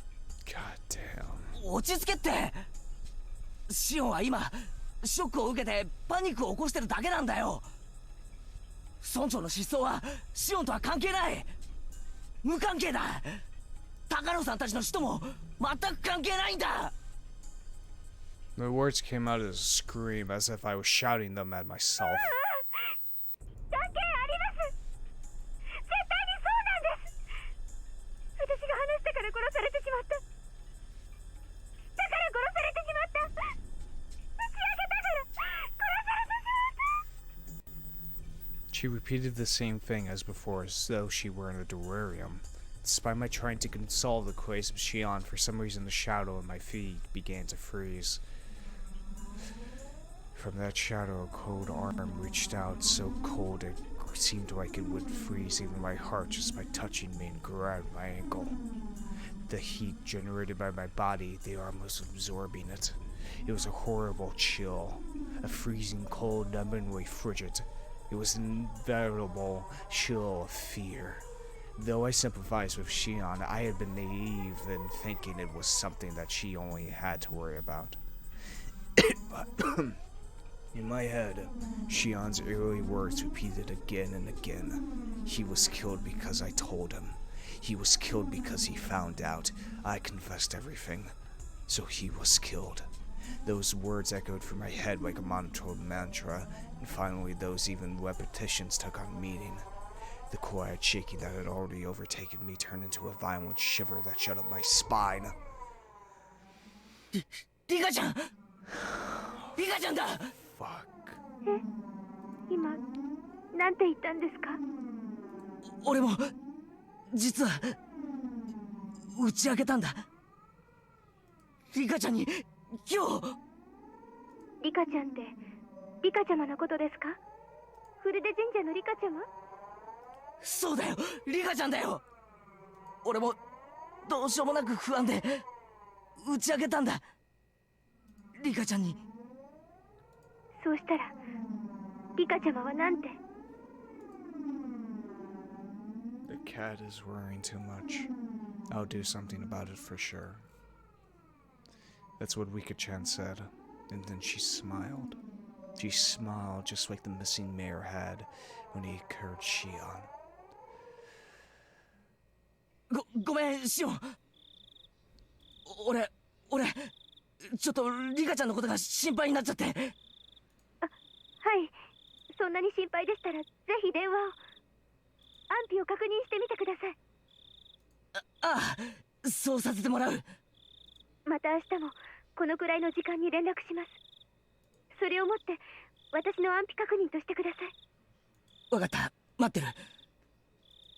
God damn. 落ち着けって。シオンは今ショックを受けてパニックを起こしてるだけなんだよ。村長の失踪はシオンとは関係ない。無関係だ。高野さんたちの死とも全く関係ないんだ。 My words came out as a scream, as if I was shouting them at myself. 関係あります。絶対にそうなんです。私が話したから殺されてしまった。だから殺されてしまった。打ち明けたから殺されてしまった。 She repeated the same thing as before, as though she were in a delirium. It Despite my trying to console the quays of Shion, for some reason the shadow of my feet began to freeze. From that shadow, a cold arm reached out, so cold it seemed like it would freeze even my heart just by touching me and grabbed my ankle. The heat generated by my body, the arm was absorbing it. It was a horrible chill, a freezing cold, numbingly frigid. It was an inevitable chill of fear. Though I sympathized with Shion, I had been naive in thinking it was something that she only had to worry about. In my head, Shion's eerie words repeated again and again. He was killed because I told him. He was killed because he found out. I confessed everything. So he was killed. Those words echoed through my head like a monotone mantra, and finally those even repetitions took on meaning. The quiet shaking that had already overtaken me turned into a violent shiver that shut up my spine. Rika-chan! Rika-chan だ! Fuck. 今なんて言ったんですか？俺も実は打ち明けたんだ。リカちゃんに今日。リカちゃんってリカちゃまのことですか？フルデ神社のリカちゃま？そうだよ、リカちゃんだよ。俺もどうしようもなく不安で打ち明けたんだ。リカちゃんに。そうしたらリカちゃまはなんて？ The cat is worrying too much. I'll do something about it for sure. That's what Rika-chan said, and then she smiled. She smiled just like the missing mayor had when he cured Shion. ごめん、シオン。俺ちょっとリカちゃんのことが心配になっちゃって。はい、そんなに心配でしたらぜひ電話を。安否を確認してみてください。ああ、そうさせてもらう。また明日もこのくらいの時間に連絡します。それをもって私の安否確認としてください。わかった、待って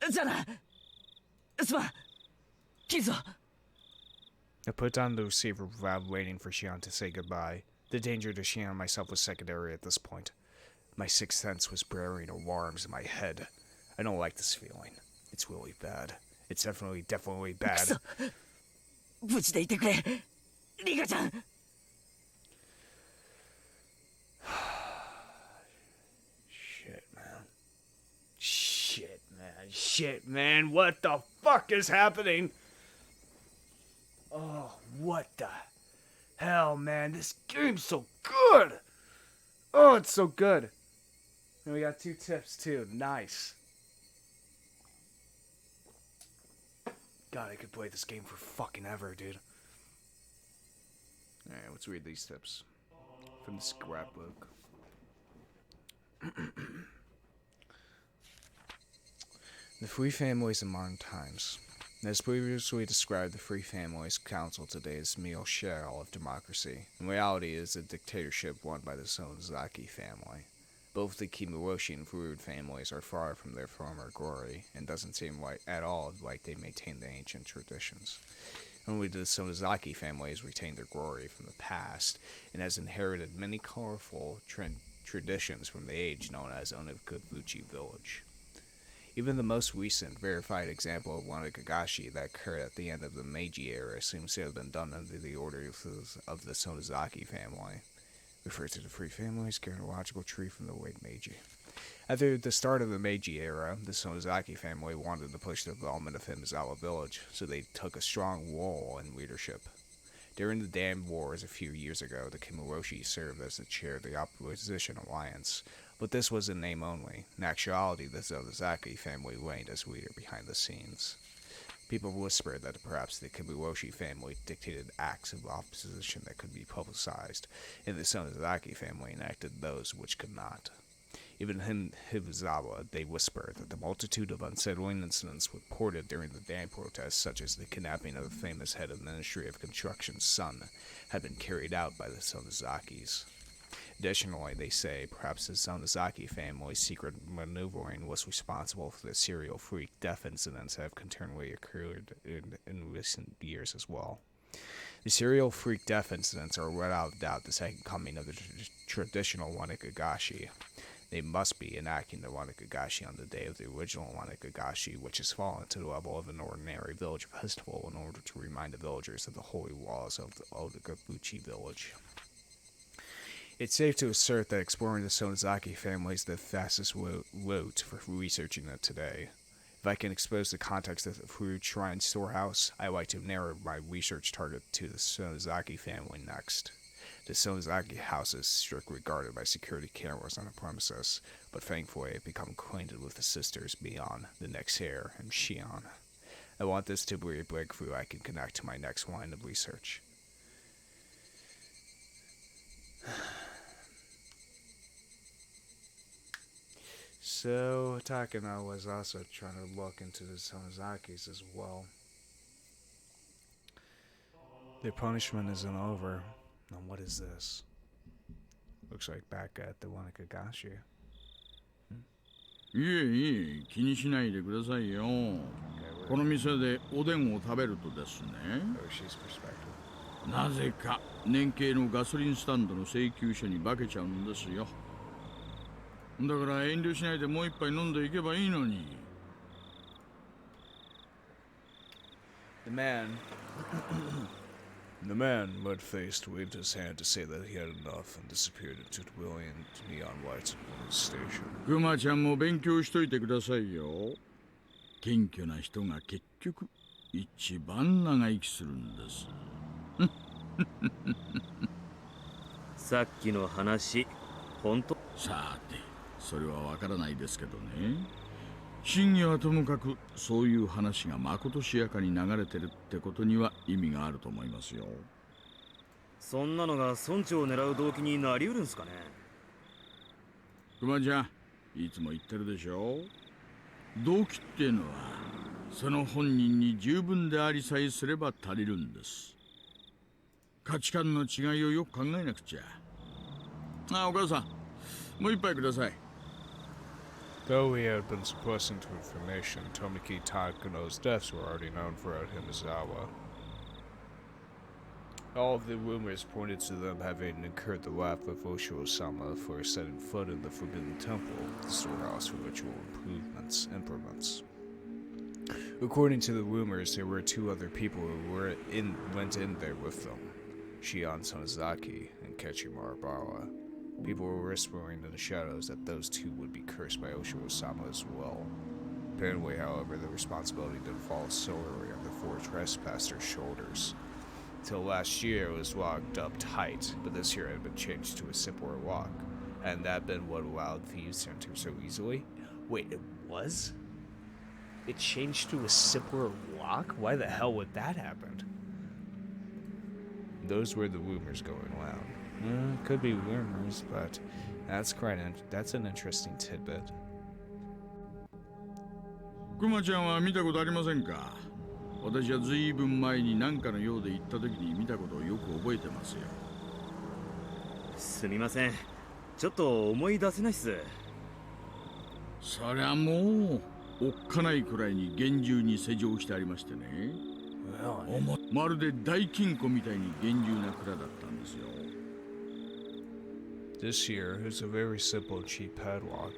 る。じゃあな。すまん。切るぞ。I put down the receiver without waiting for Shion to say goodbye. The danger to Shion and myself was secondary at this point. My sixth sense was blaring alarms in my head. I don't like this feeling. It's really bad. It's definitely bad. くそ。無事でいてくれ。リカちゃん。Shit, man. What the fuck is happening? Oh, what the hell, man. This game's so good. Oh, it's so good. And we got 2 tips, too. Nice. God, I could play this game for fucking ever, dude. Alright, let's read these tips. From the Scrapbook. The Three Families in Modern Times. As previously described, the Three Families Council today is mere shell of democracy. In reality, it is a dictatorship run by the Sonozaki family. Both the Kimuroshi and Furud families are far from their former glory, and doesn't seem at all like they maintain the ancient traditions. Only the Sonozaki family has retained their glory from the past, and has inherited many colorful traditions from the age known as Onikabuchi Village. Even the most recent verified example of one Higurashi that occurred at the end of the Meiji era seems to have been done under the orders of the Sonozaki family. Referred to the Three Families chronological tree from the late Meiji. After the start of the Meiji era, the Sonozaki family wanted to push the development of Hinamizawa village, so they took a strong role in leadership. During the Dam Wars a few years ago, the Kimuroshi served as the chair of the opposition alliance, but this was in name only. In actuality, the Sonozaki family reigned as leader behind the scenes. People whispered that perhaps the Kimuroshi family dictated acts of opposition that could be publicized, and the Sonozaki family enacted those which could not. Even in Hinamizawa, they whispered that the multitude of unsettling incidents reported during the dam protests, such as the kidnapping of the famous head of the Ministry of Construction's son, had been carried out by the Sonozakis. Additionally, they say perhaps the Sonozaki family's secret maneuvering was responsible for the serial freak death incidents that have continually occurred in recent years as well. The serial freak death incidents are without doubt the second coming of the traditional Wanakagashi. They must be enacting the Wanakagashi on the day of the original Wanakagashi, which has fallen to the level of an ordinary village festival in order to remind the villagers of the holy laws of the Otogabuchi village. It's safe to assert that exploring the Sonozaki family is the fastest route for researching it today. If I can expose the context of the Fruit Shrine storehouse, I like to narrow my research target to the Sonozaki family next. The Sonozaki house is strictly guarded by security cameras on the premises, but thankfully I've become acquainted with the sisters Mion, the next heir, and Shion. I want this to be a breakthrough I can connect to my next line of research. So, Takano was also trying to look into the Sonozakis as well. Their punishment isn't over. Now what is this? Looks like back at the Wanakagashi. いえいえ、気にしないでくださいよ。この店でおでんを食べるとですね、なぜか年計のガソリンスタンドの請求書に化けちゃうんですよ。だから遠慮しないでもう一杯飲んでいけばいいのに。The man, mud-faced, waved his hand to say that he had enough and disappeared into the brilliant neon lights of the station. クマちゃんも勉強しといてくださいよ。謙虚な人が結局一番長生きするんです。さっきの話、本当？さて、それはわからないですけどね。真偽はともかくそういう話がまことしやかに流れてるってことには意味があると思いますよ。そんなのが村長を狙う動機になりうるんすかね。クマちゃん、いつも言ってるでしょ。動機っていうのはその本人に十分でありさえすれば足りるんです。価値観の違いをよく考えなくちゃ。あ、お母さん、もう一杯ください。Though he had been suppressing to information, Tomiki Takano's deaths were already known throughout Hinamizawa. All of the rumors pointed to them having incurred the wrath of Osho-sama for setting foot in the Forbidden Temple, the storehouse for ritual improvements. According to the rumors, there were two other people who went in there with them, Shion Sonozaki and Kachimara Bawa. People were whispering in the shadows that those two would be cursed by Osho-sama as well. Apparently, however, the responsibility didn't fall solely on the four trespassers' shoulders. Till last year, it was locked up tight, but this year it had been changed to a simpler lock. Hadn't that been what allowed thieves to enter so easily? Wait, it was? It changed to a simpler lock? Why the hell would that happen? Those were the rumors going around. Could be rumors, but that's an interesting tidbit. クマちゃんは見たことありませんか？私はずいぶん前に何かのようで行った時に見たことをよく覚えてますよ。すみません。ちょっと思い出せないっす。そりゃもうおっかないくらいに厳重に施錠してありましてね。まるで大金庫みたいに厳重な蔵だったんですよ。This year, it was a very simple and cheap padlock.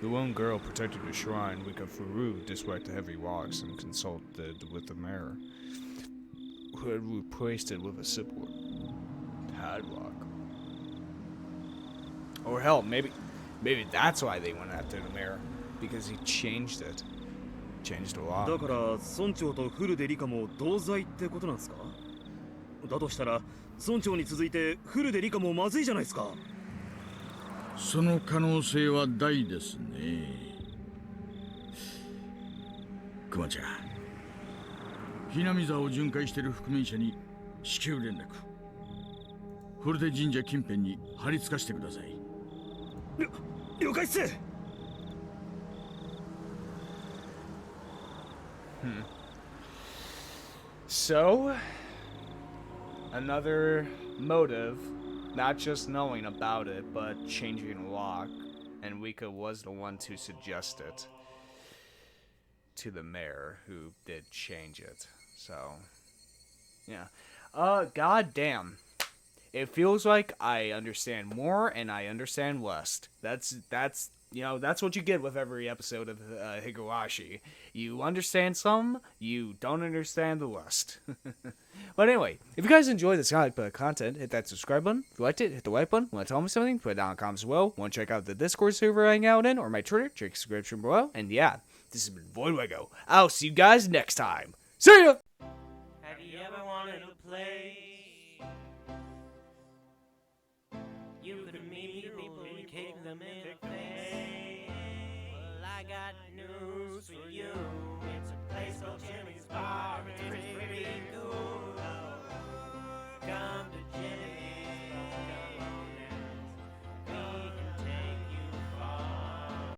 The lone girl protected the shrine, Rika, despite the heavy locks, and consulted with the mayor, who had replaced it with a simple padlock. Or hell, maybe that's why they went after the mayor, because he changed it. Changed a lot. だから村長とフルでリカも同罪ってことなんですか？だとしたら村長に続いてフルでリカもまずいじゃないですか。その可能性は大ですね。クマちゃん、Hinamizawaを巡回している覆面者に至急連絡。フルデ神社近辺に張り付かしてください。了解っす。So, another motive Not just knowing about it, but changing lock. And Rika was the one to suggest it to the mayor, who did change it. So, yeah. God damn. It feels like I understand more and I understand less. That's what you get with every episode of Higurashi. You understand some, you don't understand the rest. But anyway, if you guys enjoy this type of content, hit that subscribe button. If you liked it, hit the like button. Want to tell me something? Put it down in the comments as well. Want to check out the Discord server I hang out in, or my Twitter? Check the description below. And yeah, this has been Voidlego. I'll see you guys next time. See ya! Have you ever wanted to play? You could meet people and kick them in the face. Well, I got